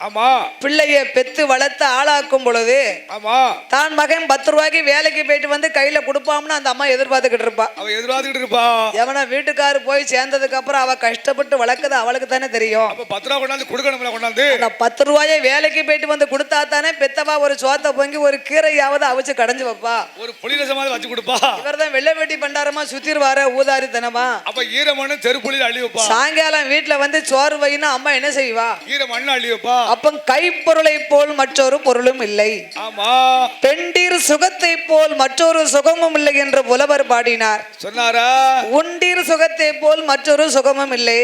ஆமா, பிள்ளைய பெத்து வளர்த்து ஆளாக்கும் பொழுது ஆமா, தான் மகன் 10 ரூபாய்க்கு வேலைக்கு போயிட்டு வந்து கையில கொடுப்பாம்னு அந்த அம்மா எதிர்பார்த்துக்கிட்டு இருப்பா. அவ எதிர்பார்த்துக்கிட்டு இருப்பா. எவன வீட்டுக்காரு போய் சேர்ந்ததுக்கு அப்புறம் அவ கஷ்டப்பட்டு வளர்க்குது அவளுக்கு தானே தெரியும். அப்ப 10 ரூபாய் கொண்டாந்து கொடுக்கணும்ல. கொண்டாந்து அந்த 10 ரூபாயை வேலைக்கு போயிட்டு வந்து கொடுத்தா தானே பெத்தவா ஒரு சோத்தை பொங்கி ஒரு கீரையாவது அவிச்சு கடைஞ்சு வைப்பா, ஒரு புளி ரசமாவது வச்சு கொடுப்பா. இவர் தான் வெள்ளை வெட்டி பண்டாரமா சுத்திருவாரு ஊதாரித்தனமா. அப்ப ஈரமண்ணு தெருப்புளில அள்ளி வைப்பா. சாயங்காலம் வீட்டுல வந்து சோறு வைனா அம்மா என்ன செய்வா? ஈரமண்ணு அள்ளி வைப்பா. அப்ப கைப்பொருளை போல் மற்றொரு பொருளும் இல்லை. ஆமா. பெண்டீர் சுகத்தை போல் மற்றொரு சுகமும் இல்லை என்று புலவர் பாடினார். சொன்னாரா? உண்டீர் சுகத்தை போல் மற்றொரு சுகமும் இல்லை.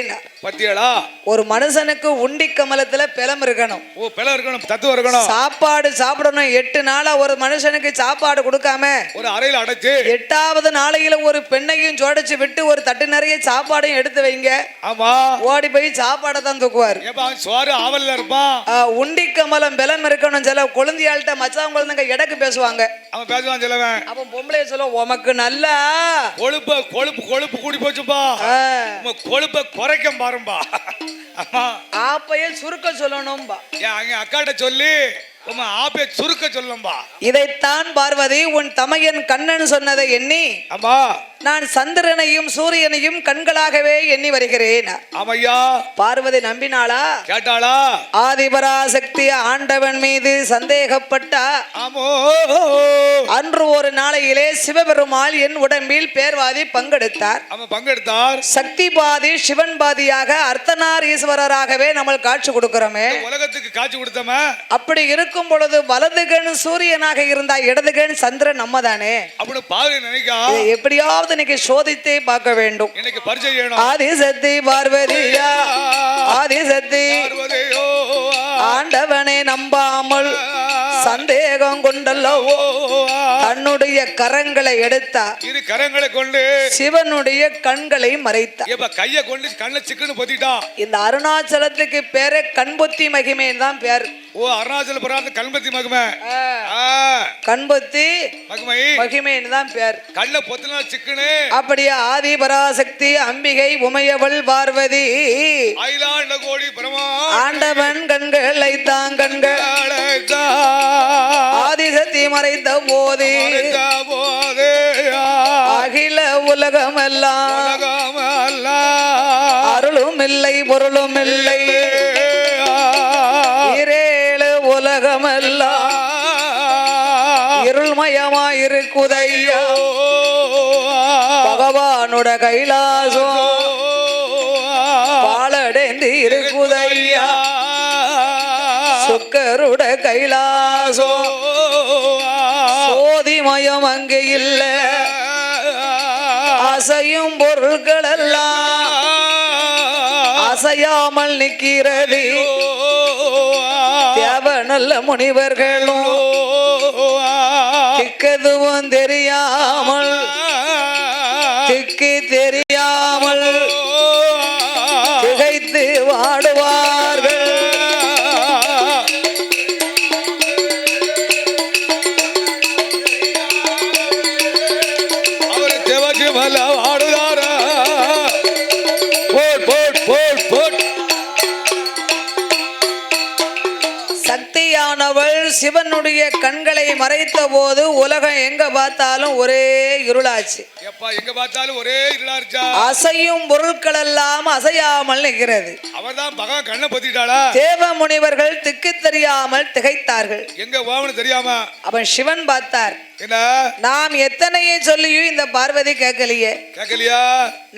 பத்தியடா. ஒரு மனுஷனுக்கு உண்டி கமலத்துல பிளம் இருக்கணும். ஓ, பிளம் இருக்கணும், தத்துவம் இருக்கணும். சாப்பாடு சாப்பிடணும். 8 நாளா ஒரு மனுஷனுக்கு சாப்பாடு கொடுக்காம ஒரு அறையில அடைச்சு 8வது நாளையில ஒரு பெண்ணையும் ஜோடிச்சு விட்டு ஒரு தட்டு நிறைய சாப்பாடையும் எடுத்து வைங்க. ஆமா. ஓடி போய் சாப்பாடை தான் தூக்குவார். சோறு ஆவல்ல இருப்பான். உண்டி கமலம் பிளம் இருக்கணும். சில கொழுந்தியாள்கிட்ட மச்சான் குழந்தைங்க எடக்கு பேசுவாங்க. அவன் பேசுவான் சிலவன். அவன் பொம்பளைய சொல்ல உமக்கு நல்லா கொழுப்பு கொழுப்பு கொழுப்பு கூடி போச்சுப்பா, கொழுப்பை குறைக்க பாரும்பா. ஆப்பைய சுருக்க சொல்லணும்பா. அக்காட்ட சொல்லி ஆப்பைய சுருக்க சொல்லும்பா. இதைத்தான் பார்வதி உன் தமையன் கண்ணன் சொன்னதை எண்ணி ஆமா நான் சந்திரனையும் சூரியனையும் கண்களாகவே எண்ணி வருகிறேன். ஆமையா. பார்வதி நம்பினாளா? கேட்டாளா? ஆதிபராசக்தி ஆண்டவன் மீது சந்தேகப்பட்டா. ஆமோ. அன்று ஒரு நாளையிலே சிவபெருமாள் என் உடம்பில் பேர்வாதி பங்கெடுத்தார். பங்கெடுத்தார். சக்தி பாதி சிவன் பாதியாக அர்த்தனார் ஈஸ்வரராகவே நம்ம காட்சி கொடுக்கிறோமே. உலகத்துக்கு காட்சி கொடுத்தோமே. அப்படி இருக்கும் பொழுது வலதுகன் சூரியனாக இருந்தா இடதுகன் சந்திரன் நம்ம தானே. அப்படி பாரு நினைக்கா. எப்படியாவது இன்னைக்கு சோதித்தே பார்க்க வேண்டும். இன்னைக்கு பரிச்சை செய்யணும். ஆதிசக்தி பார்வதியா, ஆதிசக்தி ஆண்டவனை நம்பாமல் சந்தேகம் கொண்டல்லவோ தன்னுடைய கரங்களை எடுத்தா. இரு கரங்களை கொண்டு சிவனுடைய கண்களை மறைத்தா. இப்ப கைய கொண்டு கண்ணை சிக்குன்னு பொத்திட்டான். இந்த அருணாச்சலத்துக்கு பேரு கண்பொத்தி மகிமைன்னு தான் பேர். ஓ, அருணாச்சல புராண கண்பொத்தி மகிமை. கண்பொத்தி மகிமை மகிமைன்னு தான் பேர். கண்ணை பொத்தினா சிக்குன்னு. அப்படியே ஆதி பராசக்தி அம்பிகை உமையவள் பார்வதி அகிலாண்ட கோடி பிரமா ஆண்டவன் கண்களை தான் கண்கள் ஆதிசக்தி மறைத்த போது அகில உலகமெல்லாம் அருளும் இல்லை பொருளும் இல்லை இரேழு உலகமெல்லாம் இருள்மயமாயிருக்குதையா பகவானுட கைலாசம் பாலடைந்து இருக்குதையா சுக்கருட கைலாசம் சோதிமயம் அங்கே இல்ல அசையும் பொருள்கள் எல்லாம் அசையாமல் நிற்கிறது தேவ நல்ல முனிவர்களும் திக்கதுவும் தெரியாமல் திக்கு தெரியாமல் திகைத்து வாடுவார்கள் அவர் தேவாஜி மல்ல வாடுதார போட் போட் போட் போட் சக்தியானவள் சிவனுடைய கண்களை மறைத்த போது உலகம் எங்க பார்த்தாலும் ஒரே இருளாச்சு. எப்பா எங்க பார்த்தாலும் ஒரே இருளாச்சா அசையும் பொருட்கள் எல்லாம் அசையாமல் நிற்கிறது. அவர்தான் பகவான் கண்ணை பத்திட்டாளா தேவ முனிவர்கள் திக்கு தெரியாமல் திகைத்தார்கள். எங்க போவனு தெரியாம அவன் சிவன் பார்த்தார். என்ன நாம் எத்தனையே சொல்லியும் இந்த பார்வதி கேட்கலையே. கேட்கலையா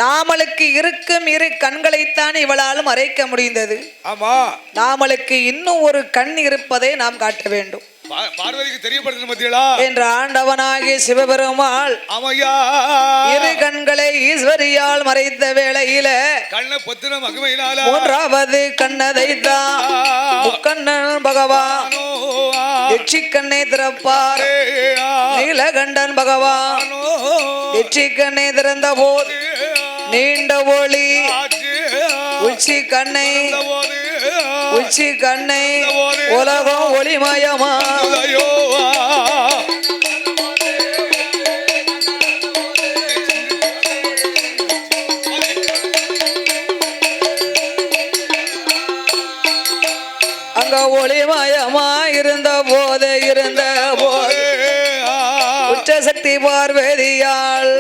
நாமளுக்கு இருக்கும் இரு கண்களைத்தான் இவளாலும் மறைக்க முடிந்தது. ஆமா நாமளுக்கு இன்னும் ஒரு கண் இருப்பதை நாம் காட்ட வேண்டும் பார்வதிக்கு தெரியப்படுத்தணும் பத்தியலா என்ற ஆண்டவனாகிய சிவபெருமாள் ஆமையா இரு கண்களை ஈஸ்வரியால் மறைத்த வேளையில கண்ணை பொத்தின மகிமையினால மூன்றாவது கண்ணதைத்தான் முக்கண்ணன் பகவான் எச்சிக்கண்ணை திறப்பார். நீலகண்டன் பகவான் எச்சிக்கண்ணை திறந்த போது நீண்ட ஒளி உச்சி கண்ணை உலகம் ஒளிமயமா அங்க ஒளிமயமா இருந்த போது உச்சசக்தி பார்வதியாள்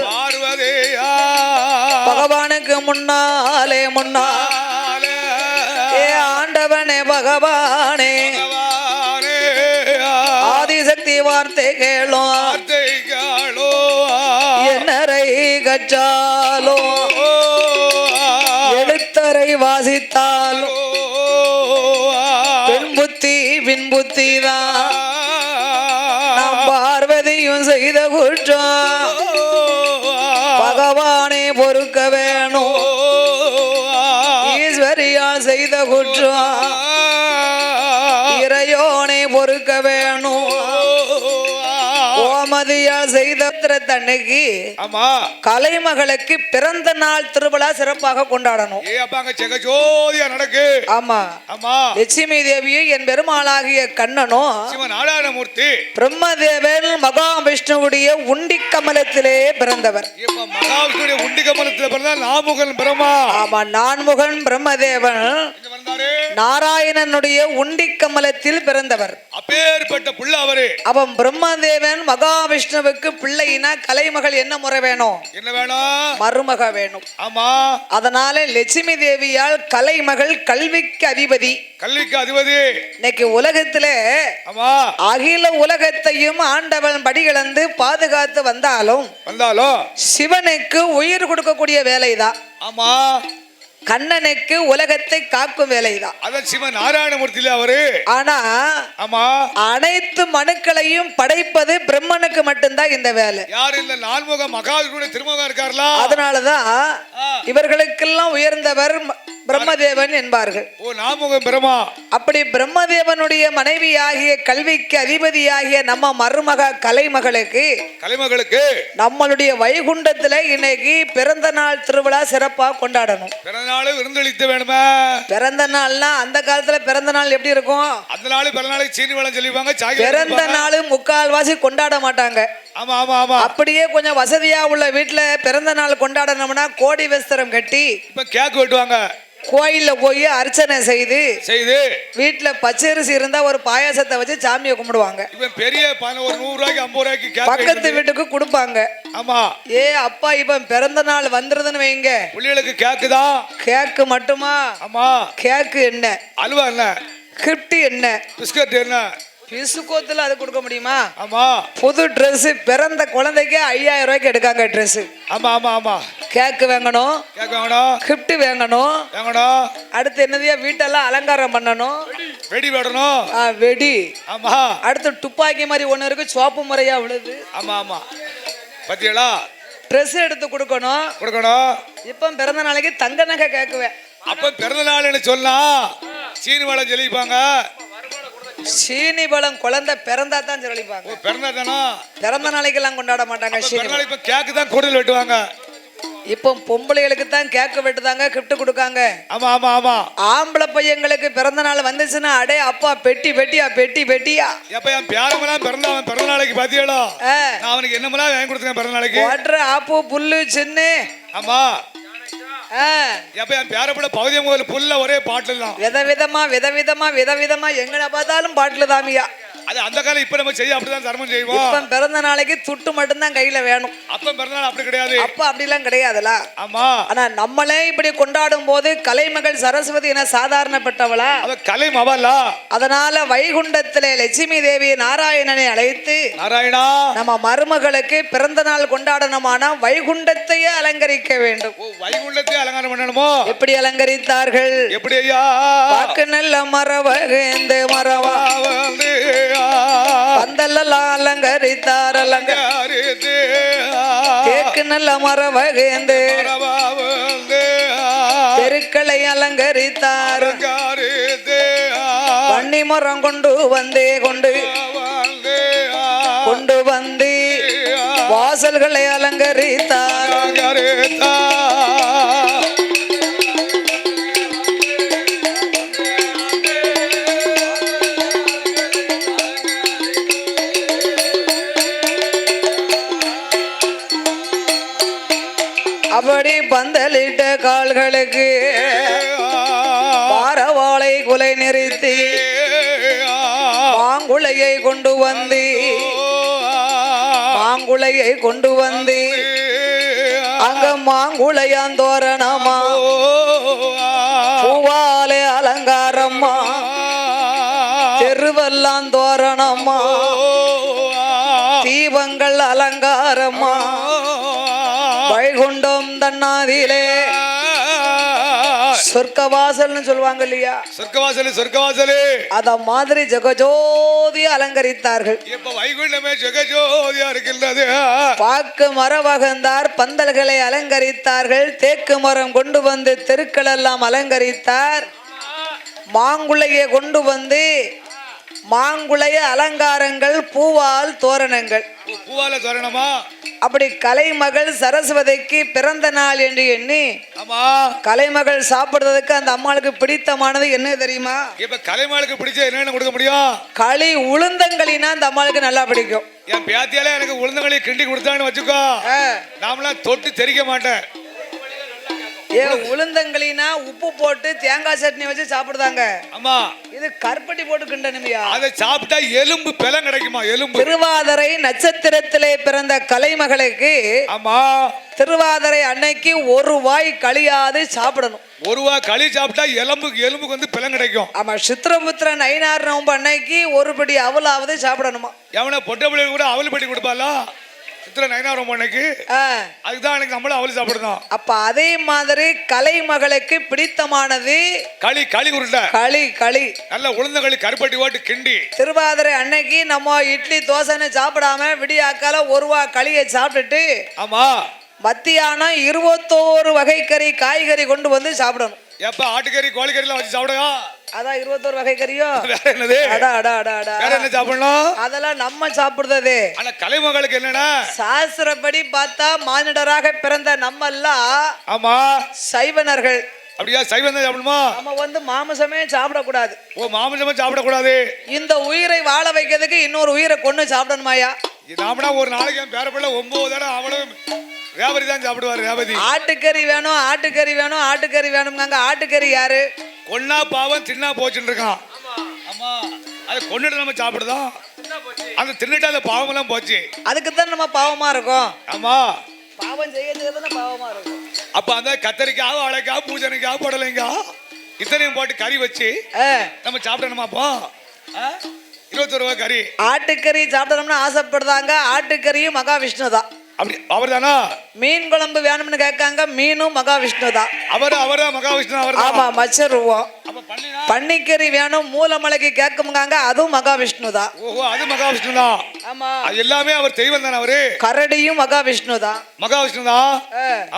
பகவானுக்கு முன்னாலே ஆண்டவனே பகவானே ஆதிசக்தி வார்த்தை கேளும் என்னரை கற்றாலோ எழுத்தரை வாசித்தாலோ பெண் புத்தி பின் புத்தி தான் நாம் பார்வதியும் செய்த குற்றம் பகவானே பொறுக்க வேணும். ஈஸ்வரியால் செய்த குற்றம் இறையோனே பொறுக்க வேணும். கோமதியால் செய்த தன்னைக்கு கலைமகளுக்கு பிறந்த நாள் திருவிழா சிறப்பாக கொண்டாடணும். நடக்கு ஆமா லட்சுமி தேவியும் என் பெருமாளாகிய கண்ணனும் நாராயணமூர்த்தி பிரம்மதேவன் மகாவிஷ்ணுவுடைய உண்டி கமலத்திலே பிறந்தவர். மகாவிஷ்ணுடைய உண்டி கமலத்திலே பிறந்தார் நான்முகன் பிரம்மா. ஆமா நான்முகன் பிரம்மதேவன் நாராயணனுடைய உண்டி கமலத்தில் பிறந்தவர். அப்பேற்பட்ட புள்ள அவரு. அவன் பிரம்மதேவன் மகாவிஷ்ணுவுக்கு பிள்ளைனா கலைமகள் என்ன முறை வேணும்? என்ன வேணும்? மருமக வேணும். ஆமா அதனால லட்சுமி தேவியால் கலைமகள் கல்விக்கு அதிபதி. இன்னைக்கு உலகத்திலே அகில உலகத்தையும் ஆண்டவன் படிகளந்து பாதுகாத்து வந்தாலும் சிவனுக்கு உயிர் கொடுக்கக்கூடிய வேலைதான். ஆமா கண்ணனுக்கு உலகத்தை காக்கும் வேலைதான். அதான் சிவன் நாராயணமூர்த்தியில அவரு. ஆனா ஆமா அனைத்து மனுக்களையும் படைப்பது பிரம்மனுக்கு மட்டும்தான் இந்த வேலை. யாரு இல்ல நான்முக மகாவிஷ்ணுடைய திருமுகம் இருக்கார்ல. அதனாலதான் இவர்களுக்கெல்லாம் உயர்ந்தவர் பிரம்மதேவன் என்பார்கள். ஓ நான்முகம் பிரம்மா. அப்படி பிரம்மதேவனுடைய மனைவி ஆகிய கல்விக்கு அதிபதியாகிய நம்ம மருமக கலைமகளுக்கு நம்மளுடைய வைகுண்டத்துல இன்னைக்கு பிறந்த நாள் திருவிழா சிறப்பா கொண்டாடணும். விருந்தளித்து வேணுமா? பிறந்த நாள்னா அந்த காலத்துல பிறந்த நாள் எப்படி இருக்கும்? அந்த நாள் பிறந்த நாளைக்கு சீனி வளம் சொல்லிப்பாங்க. பிறந்த நாள் முக்கால்வாசி கொண்டாட மாட்டாங்க. ஆமா ஆமா ஆமா. அப்படியே கொஞ்சம் வசதியா உள்ள வீட்டுல பிறந்த நாள் கொண்டாடணும்னா கோடி வஸ்திரம் கட்டி இப்ப கேக் வெட்டுவாங்க, கோயில்ல போய் அர்ச்சனை செய்து வீட்டுல பச்சரிசி இருந்தா ஒரு பாயாசத்தை வச்சு சாமியை கும்பிடுவாங்க. இப்ப பெரிய ஒரு 100 ரூபாய்க்கு 50 ரூபாய்க்கு கேக் பக்கத்து வீட்டுக்கு கொடுப்பாங்க. ஆமா. அப்பா இப்ப பிறந்த நாள் வந்துருதுன்னு வைங்க, பிள்ளைகளுக்கு கேக்கு தான். கேக்கு மட்டுமா? ஆமா. கேக்கு என்ன, அல்வா என்ன, கிஃப்ட் என்ன, பிஸ்கட் என்ன, பிசுக்கோத்துல அது கொடுக்க முடியுமா? ஆமா. புது ட்ரெஸ் பிறந்த குழந்தைக்கு 5000 ரூபாய்க்கு எடுக்காங்க ட்ரெஸ். ஆமா ஆமா ஆமா. கேக்கு வாங்கணும், கேக் வாங்கணும், கிஃப்ட் வாங்கணும். அடுத்து என்னதையா வீட்டெல்லாம் அலங்காரம் பண்ணணும், வெடி விடணும். வெடி. ஆமா. அடுத்து துப்பாக்கி மாதிரி ஒண்ணு இருக்கு, சோப்பு முறையா விழுது. ஆமா ஆமா. பத்தியலா ட்ரெஸ் எடுத்து கொடுக்கணும். இப்ப பிறந்த நாளைக்கு தங்க நகை கேக்குவேன். அப்ப பிறந்த நாள்னு சொன்னா சீனி வளம் ஜெலிப்பாங்க. சீனி பழம் குழந்தை பிறந்தா தான் ஜெலிப்பாங்க. பிறந்த நாளைக்கு எல்லாம் கொண்டாட மாட்டாங்க. இப்ப கேக்கு தான் கூடல் வெட்டுவாங்க. இப்போ பொம்பளைகளுக்கு தான் கேக்கு வெட்டுதாங்க, கிஃப்ட் கொடுக்காங்க. ஆமா ஆமா ஆமா. ஆம்பளை பையங்களுக்கு பிறந்த நாள் வந்துச்சுன்னா அடே அப்பா பெட்டி பெட்டியா பெட்டி பெட்டியா. எப்ப என் பேரமெல்லாம் பிறந்த நாளைக்கு பாத்தியலோ, நான் அவனுக்கு என்னமெல்லாம் வாங்கி கொடுத்தேன் பிறந்த நாளைக்கு. வாட்டர் ஆப்பு புல்லு சின்ன. ஆமா. எப்ப என் பேரப்பட பகுதி முதல்ல புல்ல ஒரே பாட்டில் தான். விதவிதமா எங்கட பார்த்தாலும் பாட்டில் தாமியா. அது அந்த காலம். இப்ப நம்ம செய்ய அப்படிதான் தர்மம் செய்வோம். இப்ப பிறந்த நாளைக்கு துட்டு மட்டும் தான் கையில வேணும். அப்ப பிறந்த நாள் அப்படி கிடையாது. அப்ப அப்படிலாம் கிடையாதுல. ஆமா. ஆனா நம்மளே இப்படி கொண்டாடும் போது கலைமகள் சரஸ்வதி என சாதாரணப்பட்டவளா, அவ கலை மவளா. அதனால வைகுண்டத்திலே லட்சுமி தேவி நாராயணனை அழைத்து, நாராயணா நம்ம மருமகளுக்கு பிறந்த நாள் கொண்டாடணுமானா வைகுண்டத்தையே அலங்கரிக்க வேண்டும். வைகுண்டத்தை அலங்காரம் பண்ணணுமோ? எப்படி அலங்கரித்தார்கள்? எப்படி ஐயா? பாக்கு நல்ல மரவகேந்து மரவா பந்தல்லாம் அலங்கரித்தார் அலங்கரித்து, கேக்கு நல்ல மரவகேந்து தெருக்களை அலங்கரித்தார். வன்னி மரம் கொண்டு வந்து வாசல்களை அலங்கரித்தார். அப்படி பந்தலிட்ட கால்களுக்கு பாரவாளை குலை நிறுத்தி மாங்குளையை கொண்டு வந்து அங்க மாங்குளையாந்தோரணமா பூவாலே அலங்காரம்மா தெருவெல்லாம் தோரணமா தீபங்கள் அலங்காரமா வைகுண்டம் தன்னாதிலே சொர்க்கவாசல்னு சொல்லுவாங்க இல்லையா? சொர்க்கவாசல். அத மாதிரி ஜெகஜோதி அலங்கரித்தார்கள். இப்ப வைகுண்டமே ஜெகஜோதியா இருக்கின்றது. பாக்கு மரவகந்தார் பந்தல்களை அலங்கரித்தார்கள். தேக்கு மரம் கொண்டு வந்து தெருக்கள் எல்லாம் அலங்கரித்தார். மாங்குளையை கொண்டு வந்து மாங்குளைய அலங்காரங்கள் பூவால் தோரணங்கள். பூவால தோரணமா? அப்படி கலைமகள் சரஸ்வதிக்கு பிறந்த நாள் என்று எண்ணி கலைமகள் சாப்பிடுறதுக்கு அந்த அம்மாளுக்கு பிடித்தமானது என்ன தெரியுமா? இப்ப கலைமகளுக்கு பிடிச்ச என்னன்னு கொடுக்க முடியும்? களி உளுந்தங்களினா அந்த அம்மாளுக்கு நல்லா பிடிக்கும். என் பேத்தியால எனக்கு உளுந்தங்களி கிண்டி கொடுத்தான்னு வச்சுக்கோ, நாமெல்லாம் தொட்டு தெரிக்க மாட்டேன். உளுந்தங்களினா உப்பு போட்டு தேங்காய் சட்னி வச்சு சாப்பிடுதாங்க. ஆமா. இது கற்பட்டி போட்டு கிண்டனுமியா? அதை சாப்பிட்டா எலும்பு பலம் கிடைக்குமா? எலும்பு. திருவாதிரை நட்சத்திரத்திலே பிறந்த கலைமகளுக்கு ஆமா திருவாதிரை அன்னைக்கு ஒரு வாய் களியாது சாப்பிடணும். ஒரு வாய் களி சாப்பிட்டா எலும்புக்கு வந்து பலம் கிடைக்கும். ஆமா. சித்திரபுத்திரன் ஐநாறு நோம்பு அன்னைக்கு ஒரு படி அவலாவது சாப்பிடணுமா? எவனை பொட்ட பிள்ளை கூட அவல் படி கொடுப்பாளா? அப்ப அதே மாதிரி கலைமகளுக்கு பிடித்தமானது களி. களி உருண்டை. களி நல்ல உளுந்த களி கருப்பட்டி ஓட்டு கிண்டி திருவாதிரை அன்னைக்கு நம்ம இட்லி தோசைன்னு சாப்பிடாம விடியாக்கால ஒரு வா களியை சாப்பிட்டுட்டு ஆமா மத்தியானம் 21 வகை கறி காய்கறி கொண்டு வந்து சாப்பிடணும். எப்ப ஆட்டுக்கறி கோழிக்கறி எல்லாம் வச்சு சாப்பிடுங்க. அதான் 21 வகை கறியோ? வேற என்னது? வேற என்ன சாப்பிடணும்? அதெல்லாம் நம்ம சாப்பிடுறது. ஆனா கலைமகளுக்கு என்னன்னா சாஸ்திரப்படி பார்த்தா மானிடராக பிறந்த நம்ம எல்லாம் ஆமா சைவனர்கள். அப்படியா? சைவம் தான் சாப்பிடணுமா? நம்ம வந்து மாமிசமே சாப்பிடக்கூடாது. ஓ, மாமிசமே சாப்பிடக்கூடாது. இந்த உயிரை வாழ வைக்கிறதுக்கு இன்னொரு உயிரை கொண்டு சாப்பிடணுமாயா? நாமனா ஒரு நாளைக்கு என் பேரப்பிள்ள 9 தடவை அவளும் ரேவதி தான் சாப்பிடுவாரு. ரேவதி ஆட்டுக்கறி வேணும் ஆட்டுக்கறி வேணும் ஆட்டுக்கறி வேணும்ங்க. ஆட்டுக்கறி யாரு கொன்னா பாவம் தின்னா போச்சுன்னு இருக்கான். ஆமா அது கொன்னுட்டு நம்ம சாப்பிடுதோம். அந்த தின்னுட்டு அந்த பாவம் எல்லாம் போச்சு. அதுக்கு தான் நம்ம பாவமா இருக்கோம். ஆமா பாவம் செய்யறதுக்கு பாவமா இருக்கும். அப்ப அந்த கத்தரிக்காய் வாழைக்காய் பூசணிக்காய் புடலைங்காய் இத்தனையும் போட்டு கறி வச்சு நம்ம சாப்பிடணுமா? அப்போ 21 ரூபாய் கறி. ஆட்டுக்கறி சாப்பிடணும்னு ஆசைப்படுறாங்க. ஆட்டுக்கறியும் மகாவிஷ்ணு தான். அப்படி அவர் தானா? மீன் குழம்பு வேணும்னு கேட்காங்க. மீனும் மகாவிஷ்ணு தான். அவர்தான் மகாவிஷ்ணு. அவர் ஆமா மச்சருவோம். பன்னிக்கறி வேணும் மூலமலைக்கு கேட்கும்காங்க. அதுவும் மகாவிஷ்ணு தான். ஓஹோ அது மகாவிஷ்ணு தான். ஆமா அது எல்லாமே அவர் தெய்வம் தானே. அவரு கரடியும் மகாவிஷ்ணு தான். மகாவிஷ்ணு தான்.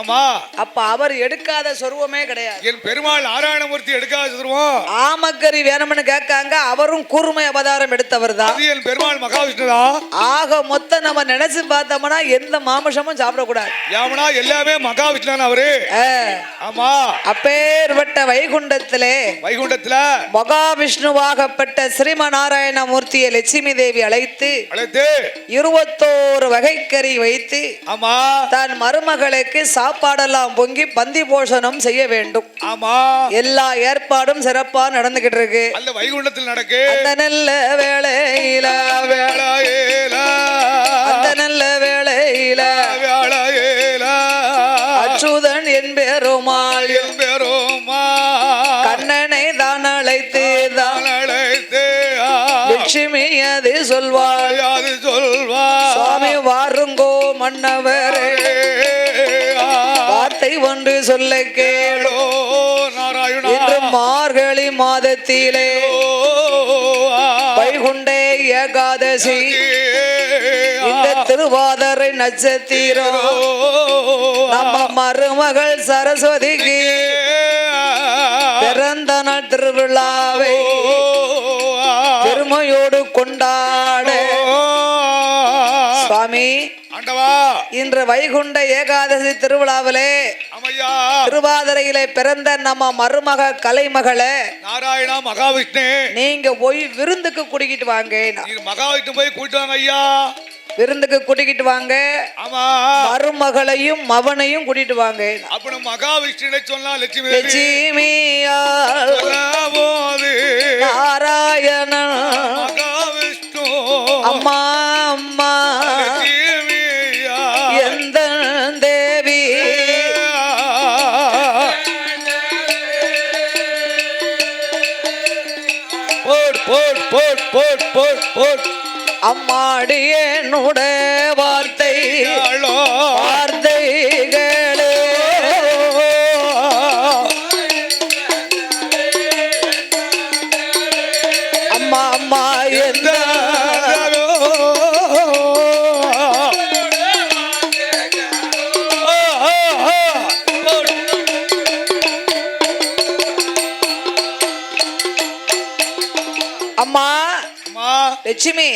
ஆமா அப்ப அவர் எடுக்காத சொருவமே கிடையாது. என் பெருமாள் நாராயணமூர்த்தி எடுக்காத சொருவம். ஆமக்கறி வேணும்னு கேட்காங்க. அவரும் கூர்மை அவதாரம் எடுத்தவர் தான். அது என் பெருமாள் மகாவிஷ்ணு தான். ஆக மொத்தம் நம்ம நினைச்சு பார்த்தோம்னா எந்த மாமிசமும் சாப்பிடக்கூடாது. யாவனா எல்லாமே மகாவிஷ்ணு தான் அவரு. ஆமா அப்பேற்பட்ட வைகுண்டத்திலே மகாவிஷ்ணுவாகப்பட்ட ஸ்ரீமநாராயண மூர்த்தியை லட்சுமி தேவி அழைத்து 21 வகைக்கறி வைத்து ஆமா தன் மருமகளுக்கு சாப்பாடெல்லாம் பொங்கி பந்தி போஷணம் செய்ய வேண்டும். ஆமா எல்லா ஏற்பாடும் சிறப்பா நடந்துகிட்டு இருக்கு. அந்த வைகுண்டத்தில் நடக்கு. அந்த நல்ல வேளையில அந்த நல்ல வேளையில அச்சுதன் என் பெருமாள் கண்ணனை தான் அழைத்து லட்சுமி அது சொல்வாள் சுவாமி வாருங்கோ மன்னவர் வார்த்தை ஒன்று சொல்ல கேளோ இன்று மார்கழி மாதத்திலே வைகுண்டே ஏகாதசி இந்த திருவாதிரை நட்சத்திரம் நம்ம மருமகள் சரஸ்வதிக்கு பிறந்த நாள் திருவிழாவை பெருமையோடு கொண்டாட சுவாமி இன்று வைகுண்ட ஏகாதசி திருவிழாவிலே திருவாதிரையிலே பிறந்த நம்ம மருமக கலைமகளை நாராயணா மகாவிஷ்ணு நீங்க போய் விருந்துக்கு கூட்டிக்கிட்டு வாங்க. மகாவிஷ்ணு போய் கூட்டிட்டு வாங்க ஐயா. விருந்துக்கு கூட்டிக்கிட்டு வாங்க. மருமகளையும் மவனையும் கூட்டிட்டு வாங்க. அப்ப மகாவிஷ்ணு சொன்னா லட்சுமி நாராயணன் மகாவிஷ்ணு அம்மா அம்மா எந்த தேவி அம்மாடியேனுட வார்த்தை வார்த்தைகளே அம்மா அம்மா எந்த அம்மா லட்சுமி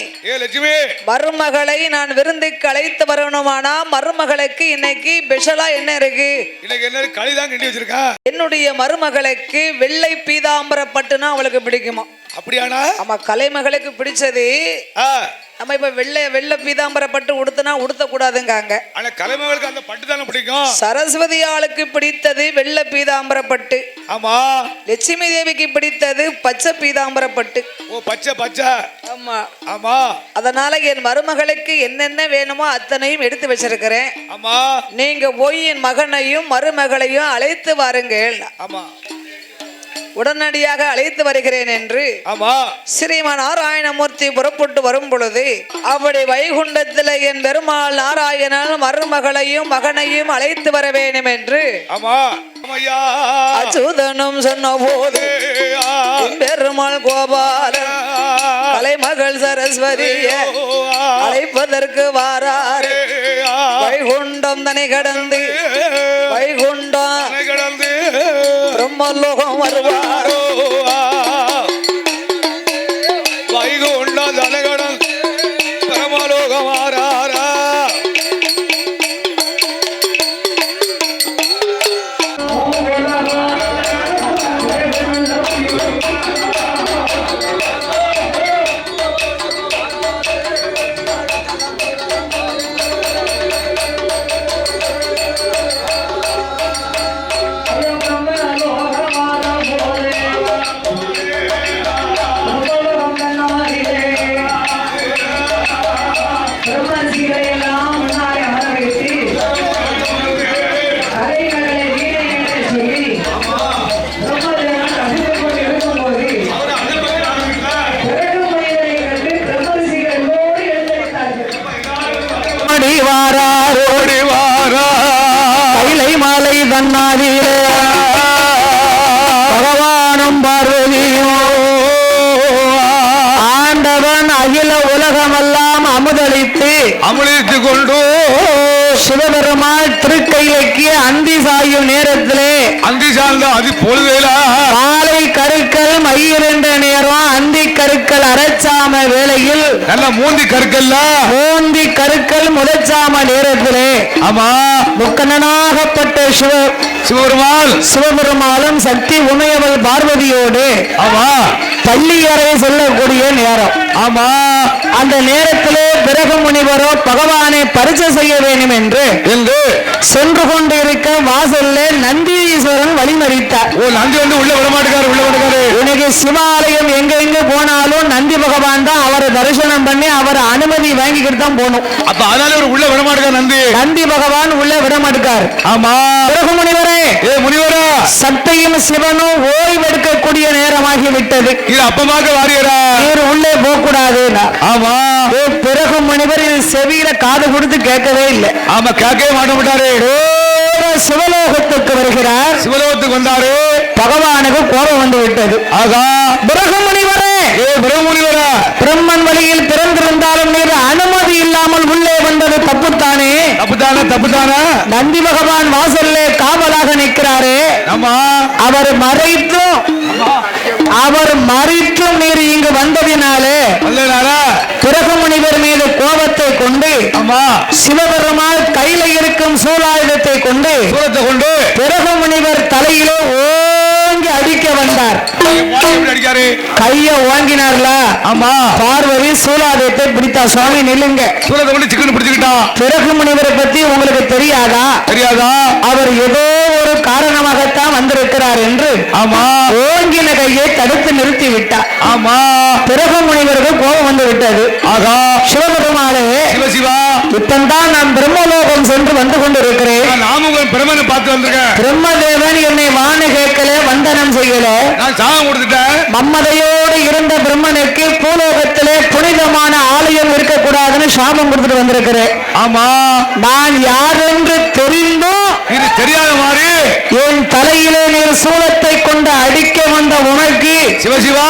மருமகளை நான் விருந்துக்கு அழைத்து வரணுமானா மருமகளுக்கு இன்னைக்கு ஸ்பெஷலா என்ன இருக்கு? இன்னைக்கு என்ன களிதான் கிண்டி வச்சிருக்கா. என்னுடைய மருமகளுக்கு வெள்ளை பீதாம்பர பட்டுனா அவளுக்கு பிடிக்குமா? அப்படியானா? ஆமா கலைமகளுக்கு பிடிச்சது. நம்ம இப்ப வெள்ளை பீதாம்பர பட்டு உடுத்தினா உடுத்த கூடாதுங்காங்க. ஆனா கலைமகளுக்கு அந்த பட்டு தானே பிடிக்கும். சரஸ்வதி ஆளுக்கு பிடித்தது வெள்ளை பீதாம்பர பட்டு. ஆமா லட்சுமி தேவிக்கு பிடித்தது பச்சை பீதாம்பர பட்டு. ஓ பச்சை பச்சை. ஆமா ஆமா அதனால என் மருமகளுக்கு என்னென்ன வேணுமோ அத்தனையும் எடுத்து வச்சிருக்கிறேன். ஆமா நீங்க போய் என் மகனையும் மருமகளையும் அழைத்து வாருங்கள். ஆமா உடனடியாக அழைத்து வருகிறேன் என்று ஸ்ரீமன் நாராயணமூர்த்தி புறப்பட்டு வரும் பொழுது அப்படி வைகுண்டத்தில் என் பெருமாள் நாராயணன் மருமகளையும் மகனையும் அழைத்து வர வேண்டும் என்று அச்சுதனும் சொன்ன போது பெருமாள் கோபாலன் கலைமகள் சரஸ்வதிய அழைப்பதற்கு வாரார். வைகுண்டம் தனி கடந்து வைகுண்டம் பிரம்மலோகம் வருவாரோ வைகுண்டம் தனி கடந்து பிரம்மலோகம் வாராரா. தன்னாதிலே பகவானும் பார்வதியும் ஆண்டவன் அகில உலகமெல்லாம் அமுதளித்து கொண்டு சிவபெருமாள் திருக்கையிலக்கிய அந்தி சாயும் நேரத்திலே அந்தி சார்ந்த அது பொழுதுல மாலை கருக்கள் மயிர் என்ற நேரம் அந்தி கருக்கள் அரைச்சாம வேளையில் நல்ல மூந்தி கருக்கள் முதச்சாம நேரத்திலே ஆமா முக்கண்ணனாகப்பட்ட சிவபெருமாளும் சக்தி உமையவள் பார்வதியோடு ஆமா பள்ளியறை செல்லக்கூடிய நேரம் ஆமா அந்த நேரத்திலே பிறகு முனிவரோ பகவானை பரிசை செய்ய வேண்டும் என்று சென்று கொண்டிருக்க வாசல்ல நந்தீஸ்வரன் வழிமறித்தார். நந்தி வந்து உள்ள விடமாட்டுக்காரு இன்னைக்கு சிவாலயம் எங்க போனாலும் நந்தி பகவான் தான் அவரை தரிசனம் பண்ணி அவர் அனுமதி வாங்கிக்கிட்டு தான் போகணும். அப்ப அதனால ஒரு உள்ள விடமாட்டுக்கார் நந்தி பகவான் உள்ள விடமாட்டுக்கார். ஆமா பிறகு முனிவரே முனிவரா சக்தியும் சிவனும் ஓய்வெடுக்கக்கூடிய நேரமாகி விட்டது. இது அப்பமாக வாரியரா உள்ளே போக கூடாது. ஆமா பிறகு முனிவர் இது செவியில காது கொடுத்து கேட்கவே இல்லை. ஆமா கேட்கவே மாட்டேன். சிவலோகத்துக்கு வருகிறார். சிவலோகத்துக்கு வந்தாரு. பகவானுக்கு கோபம் வந்து விட்டது. ஆகா பிறகு முனிவரே பிரம்மன் வழியில் பிறந்திருந்தாலும் நீர் அனுமதி இல்லாமல் உள்ளே வந்தது தப்புத்தானே. தப்புதானே நந்தி பகவான் வாசல்ல காவலாக நிற்கிறாரே. அவர் மறித்தும் நீர் இங்கு வந்ததினாலே பிறகு முனிவர் மீது கோபத்தை கொண்டு சிவபெருமாள் கையில இருக்கும் சூலாயுதத்தை கொண்டு பிறகு முனிவர் தலையிலே ஓங்கி அடிக்க வந்தார். கைய ஓங்கினார்ல பார்வதி சூலாயுதத்தை பிடித்தா. சுவாமி நில்லுங்க. பிறகு முனிவரை பத்தி உங்களுக்கு தெரியாதா? அவர் ஏதோ ஒரு காரணமாகத்தான் வந்திருக்கிறார் என்று ஓங்கின கையை தடுத்து நிறுத்தி விட்டார். பிறகு முனிவருக்கு கோபம் வந்து விட்டது. சிவபெருமானே இப்பந்தான் நான் பிரம்மலோகம் சென்று வந்து கொண்டிருக்கிறேன். பிரம்மதேவன் என்னை வானு கேட்கல, வந்தனம் செய்யல. மம்மதையோடு இருந்த பிரம்மனுக்கு பூலோகத்திலே புனிதமான ஆலயம் இருக்கக்கூடாதுன்னு சாபம் கொடுத்துட்டு வந்திருக்கிறேன். நான் யார் என்று தெரிந்தும் இது தெரியாத மாதிரி என் தலையிலே நீர் சூலத்தை கொண்டு அடிக்க வந்த உனக்கு சிவசிவா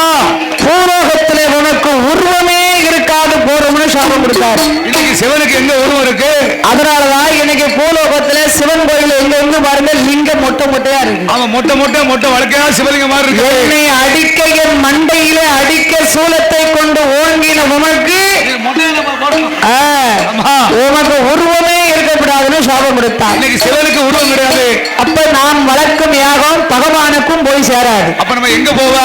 பூலோகத்திலே உனக்கு உருவமே இருக்காது போறோம்னு சாபம் கொடுத்தார். இன்னைக்கு சிவனுக்கு எங்க உருவம் இருக்கு? அதனாலதான் இன்னைக்கு பூலோகத்திலே சிவன் கோயில் எங்க பாருங்க லிங்கம் மொட்டையா இருக்கு. அவன் மொட்டை வழக்கையா சிவலிங்கம் மாதிரி இருக்கு. என்னை அடிக்க என் மண்டையிலே அடிக்க சூலத்தை கொண்டு ஓங்கின உனக்கு உனக்கு உருவமே இருக்கக்கூடாதுன்னு சாபம் கொடுத்தார். இன்னைக்கு சிவனுக்கு உருவம் கிடையாது. அப்ப நாம் வளர்க்கும் யாகம் பகவானுக்கும் போய் சேராது. அப்ப நம்ம எங்க போவ?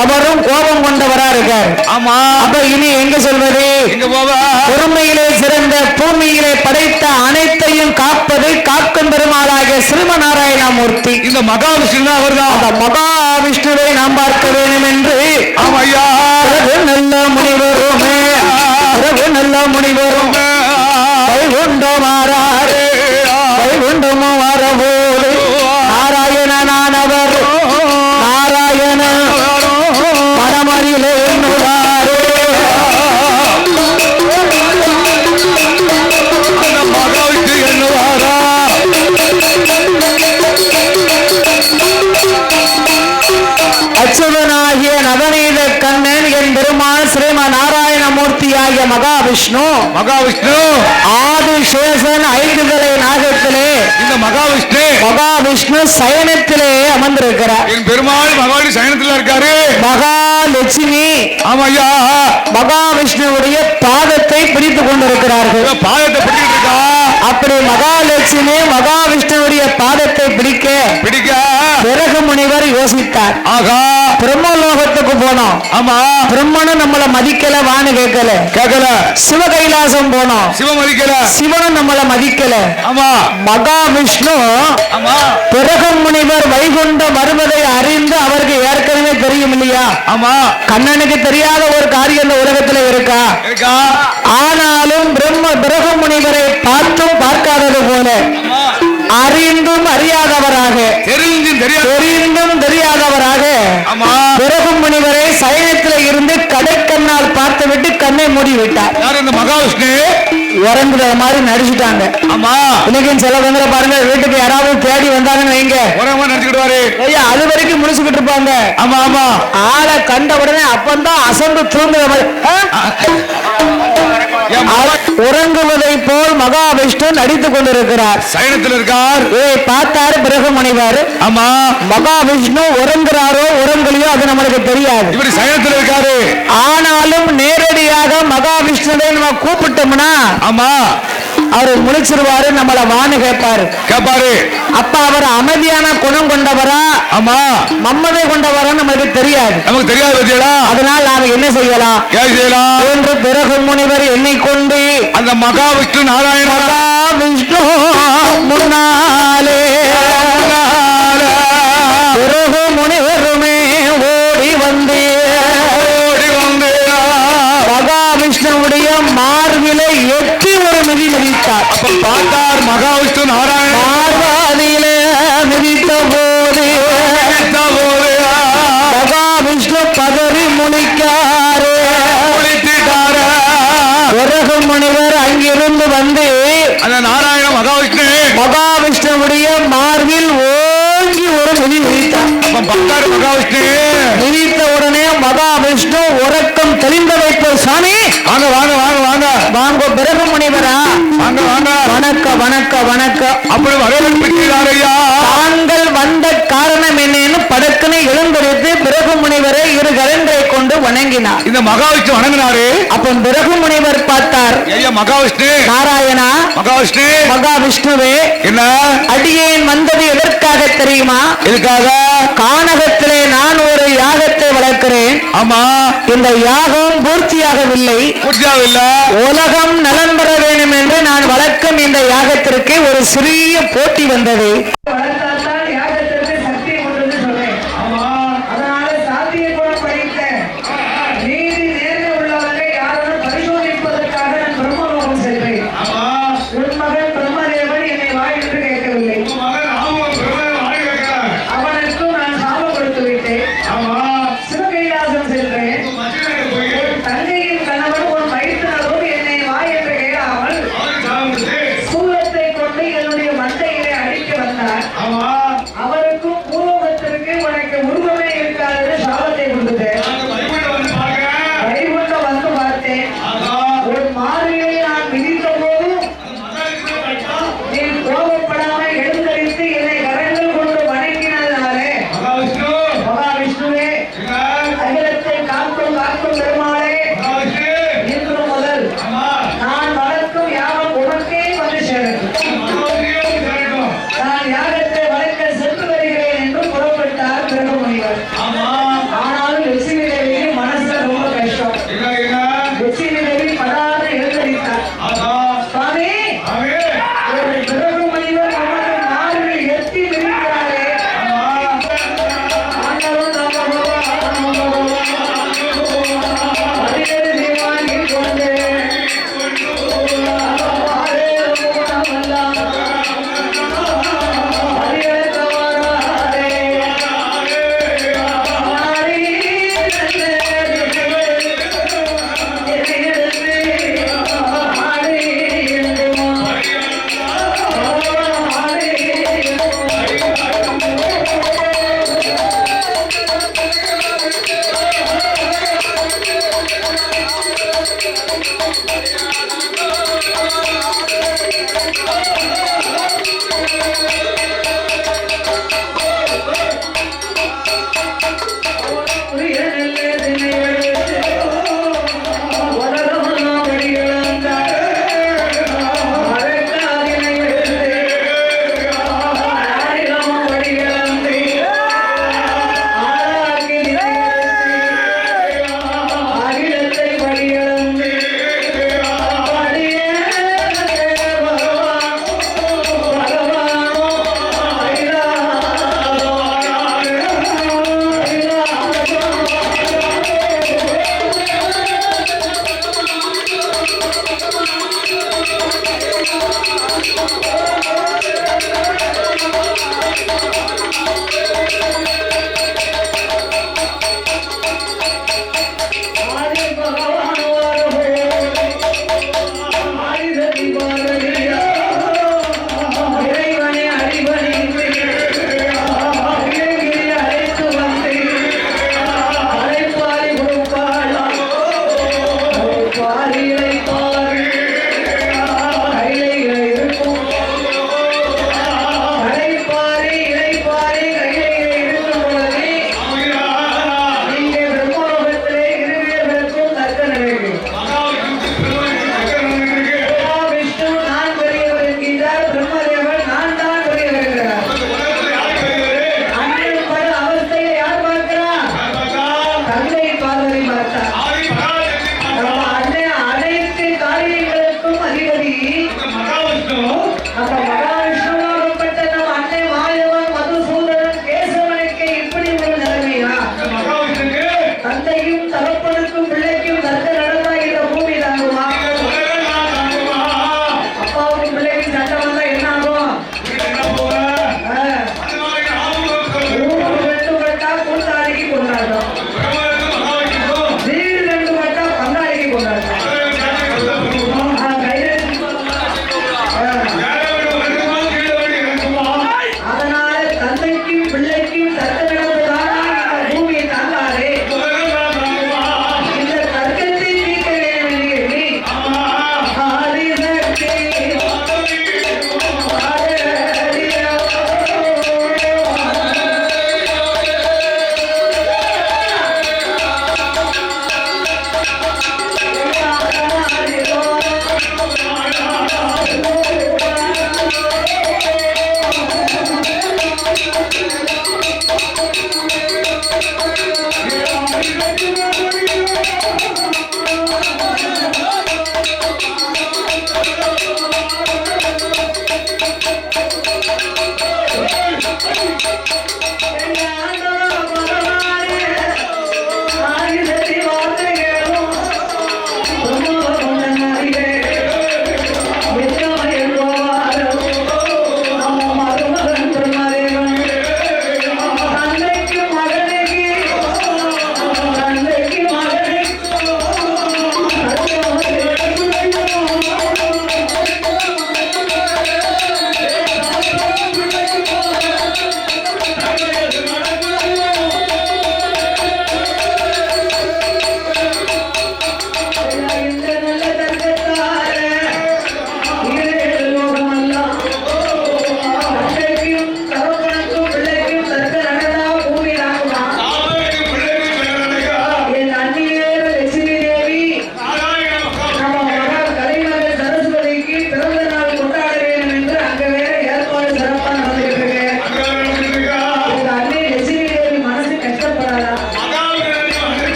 அவரும் கோபம் கொண்டவரா இருக்கார். ஆமா அப்ப இனி எங்க சொல்வது? எங்க போவ? பொறுமையிலே சிறந்த பூமியிலே படைத்த அனைத்தையும் காப்பது காக்கும் பெருமாளாகிய ஸ்ரீமநாராயணமூர்த்தி. இந்த மகாவிஷ்ணு அவர்தான். அந்த மகாவிஷ்ணுவை நாம் பார்க்க வேண்டும் என்று ஆமையா நல்ல முனிவருமே நல்ல முனிவரும் வைகுண்டோ மாறாரு வைகுண்டமோ வரவோடு நாராயணனானவர் நாராயண மனமறிலே எண்ணுவாரே. மகாவிஷ்ணு எண்ணுவாரா? அச்சுதனாகிய நவநீத கண்ணன் என் பெருமாள் ஸ்ரீம நாராயணமூர்த்தியாகிய மகாவிஷ்ணு ஆதிசேஷன் 5 தலை நாகத்திலே இந்த மகாவிஷ்ணு சயனத்திலே அமர்ந்திருக்கிறார். என் பெருமாள் மகாவிஷ்ணு சயனத்தில் இருக்காரு. மகாலட்சுமி ஆமையா மகாவிஷ்ணுவுடைய பாதத்தை பிடித்துக் கொண்டிருக்கிறார்கள். பாதத்தை பிடிக்கிட்டு இருக்கா. அப்படி மகாலட்சுமி மகாவிஷ்ணுவுடைய பாதத்தை பிடிக்க பிறகு முனிவர் யோசித்தார். ஆகா பிரம்மலோகத்துக்கு போனோம். ஆமா பிரம்மனும் நம்மள மதிக்கல, வானு கேட்கல. சிவ கைலாசம் போனோம், சிவ மதிக்கல. சிவனும் நம்மள மதிக்கல. ஆமா மகாவிஷ்ணு ஆமா பிறகு முனிவர் வைகுண்டம் வருவதை அறிந்து அவருக்கு ஏற்கனவே தெரியும் இல்லையா? ஆமா கண்ணனுக்கு தெரியாத ஒரு காரியம் இந்த உலகத்துல இருக்கா? ஆனாலும் பிறகு முனிவரை பார்த்தும் பார்க்காதது போல அறிந்தும் அறியாதவராக தெரிந்தும் தெரியாதவராக பிறகு முனிவரை சயனத்தில் இருந்து கடைக்கண்ணால் பார்த்துவிட்டு கண்ணை மூடிவிட்டார். மகாவிஷ்ணு இறங்குற மாதிரி நடிச்சுட்டாங்க. இன்னைக்கு சில வந்து பாருங்க, வீட்டுக்கு யாராவது தேடி வந்தாங்கன்னு வைங்க, உரமா நினைச்சுக்கிடுவாரு. ஐயா அது வரைக்கும் முடிச்சுக்கிட்டு இருப்பாங்க. ஆமா ஆமா, ஆளை கண்ட உடனே அப்பந்தான் அசந்து தூங்குற மாதிரி உறங்குவதை போல் மகாவிஷ்ணு நடித்துக் கொண்டிருக்கிறார். சயனத்தில் இருக்கார். பார்த்தாரு பிறகு முனைவாரு. ஆமா, மகாவிஷ்ணு உறங்குறாரோ உறங்கலையோ அது நம்மளுக்கு தெரியாது. இவர் சயனத்தில் இருக்காரு. ஆனாலும் நேரடியாக மகாவிஷ்ணுவை நம்ம கூப்பிட்டோம்னா ஆமா அவர் முழிச்சிருவாரு, நம்மள வான்னு கேட்பாரு. அப்ப அவர் அமைதியான குணம் கொண்டவரா ஆமா மம்மதை கொண்டவரா நமக்கு தெரியாது. நமக்கு தெரியாது. அதனால் நாம என்ன செய்யலாம் என்று பிறகு முனிவர் எண்ணிக்கொண்டு அந்த மகாவிஷ்ணு நாராயண மகாவிஷ்ணு முன்னாலே பிறகு முனிவருமே ஓடி வந்து மகாவிஷ்ணுவுடைய மார்பிலை எட்டி ஒரு மிதி மிதித்தார். அப்ப பார்த்தார் மகாவிஷ்ணு நாராயண மார்பாதியிலே மிதித்த போது மகாவிஷ்ணு பதறி முழிக்காரு. பிறகு முனிவர் அங்கிருந்து வந்து அந்த நாராயண மகாவிஷ்ணுவுடைய மார்பில் ஓங்கி ஒரு மிதி மிதித்தார். மகாவிஷ்ணு மிதித்த உடனே மகாவிஷ்ணு உறக்கம் தெளிந்த வைப்போம். சாமி வாங்க வாங்க வாங்க வாங்க வாங்க. பிறகு முனிவரா வாங்க வாங்க, வணக்க வணக்க வணக்க. அப்படி வரவேற்கிறாரையா. தாங்கள் வந்த காரணம் என்னன்னு படக்குன்னு எழுந்தெடுத்து பிறகு முனிவரை இரு கரங்களை கொண்டு வணங்கினார். இந்த மகாவிஷ்ணு வணங்கினாரு. அப்ப பிறகு முனிவர் பார்த்தார். ஐயா மகாவிஷ்ணு நாராயணா மகாவிஷ்ணு மகாவிஷ்ணுவே, என்ன அடியேன் வந்தது எதற்காக தெரியுமா? எதுக்காக? கானகத்திலே நான் ஒரு யாகத்தை வளர்க்கிறேன். ஆமா, இந்த யாகம் பூர்த்தியாகவில்லை. உலகம் நலன் பெற வேண்டும் என்று நான் வளர்க்கும் இந்த யாகத்திற்கு ஒரு சிறிய போட்டி வந்தது.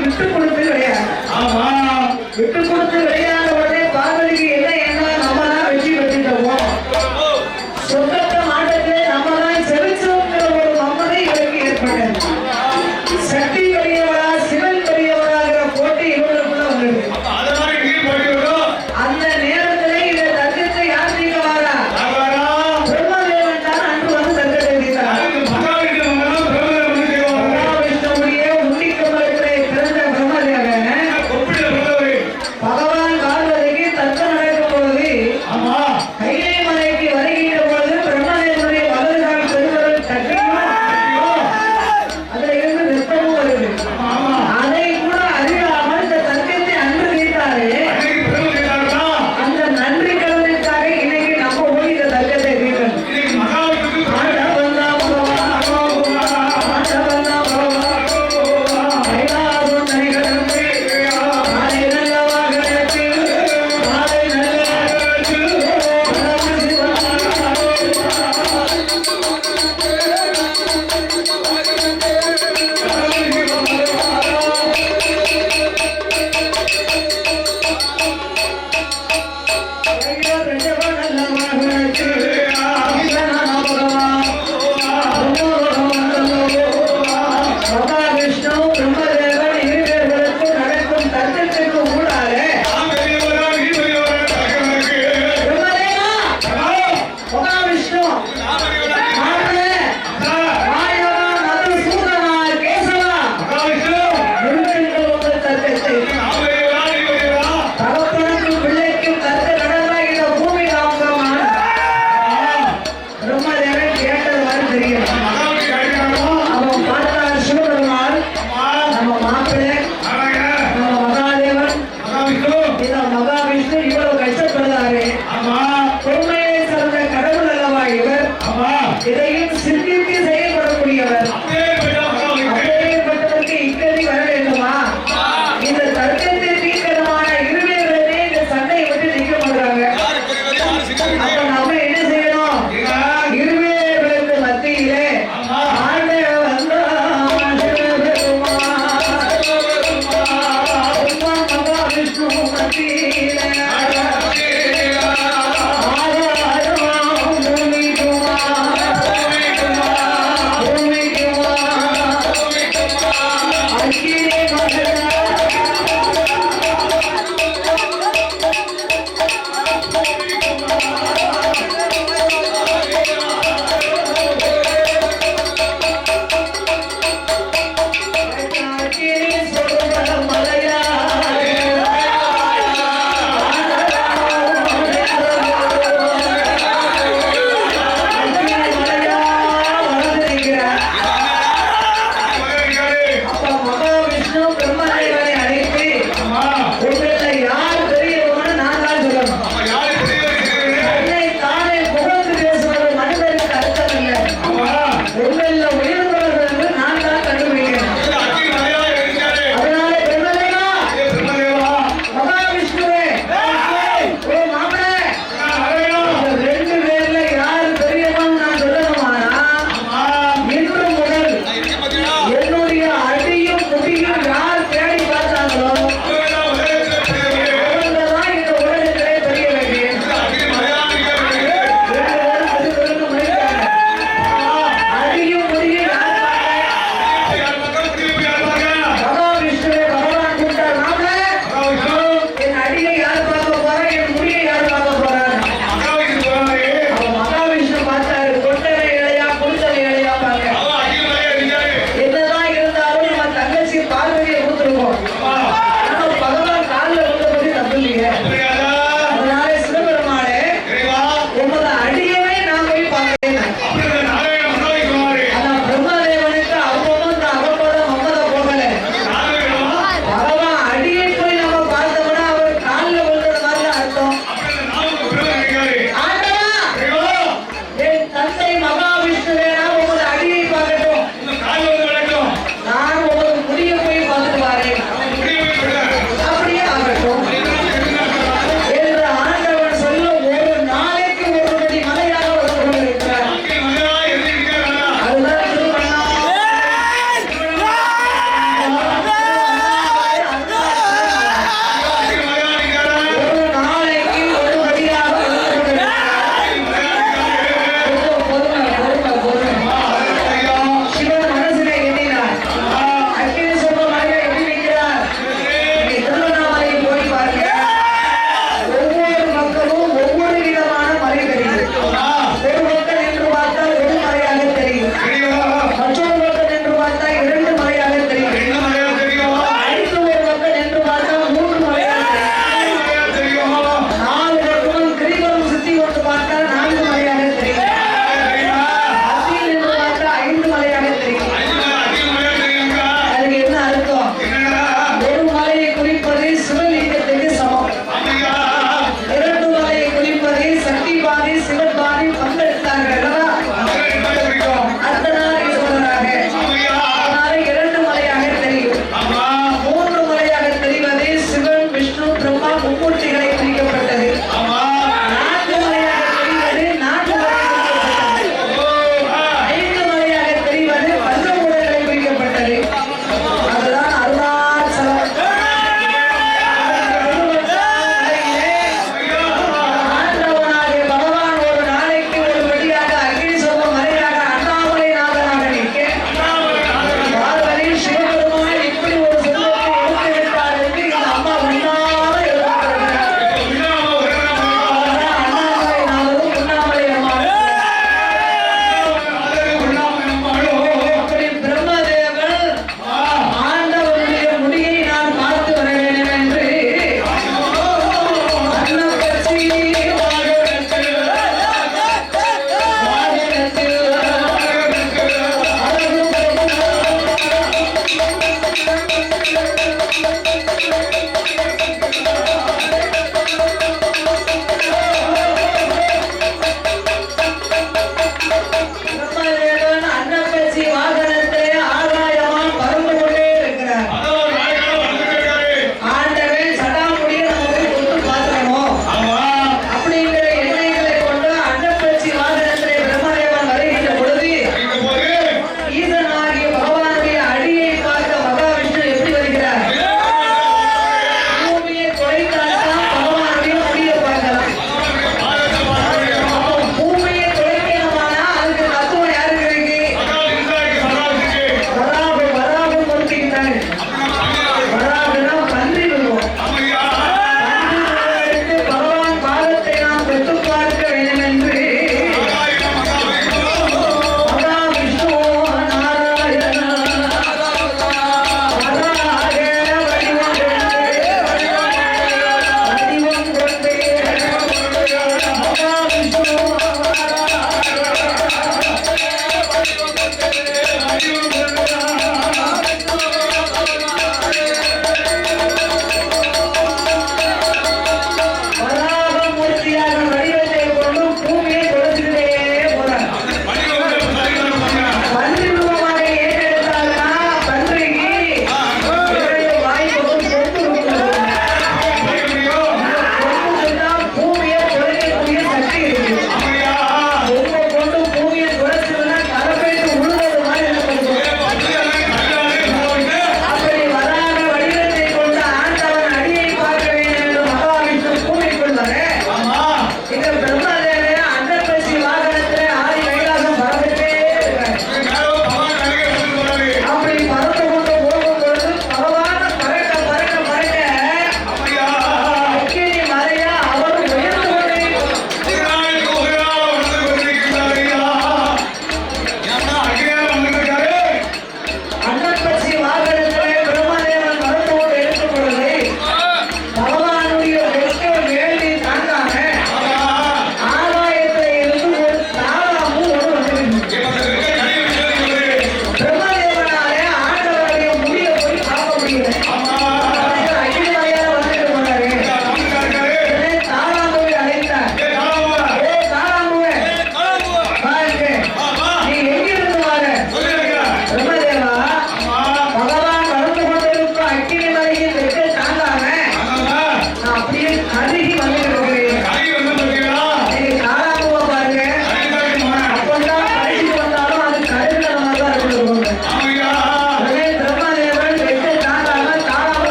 விட்டு கொடுத்து கிடையாது. விட்டு கொடுத்து கிடையாது.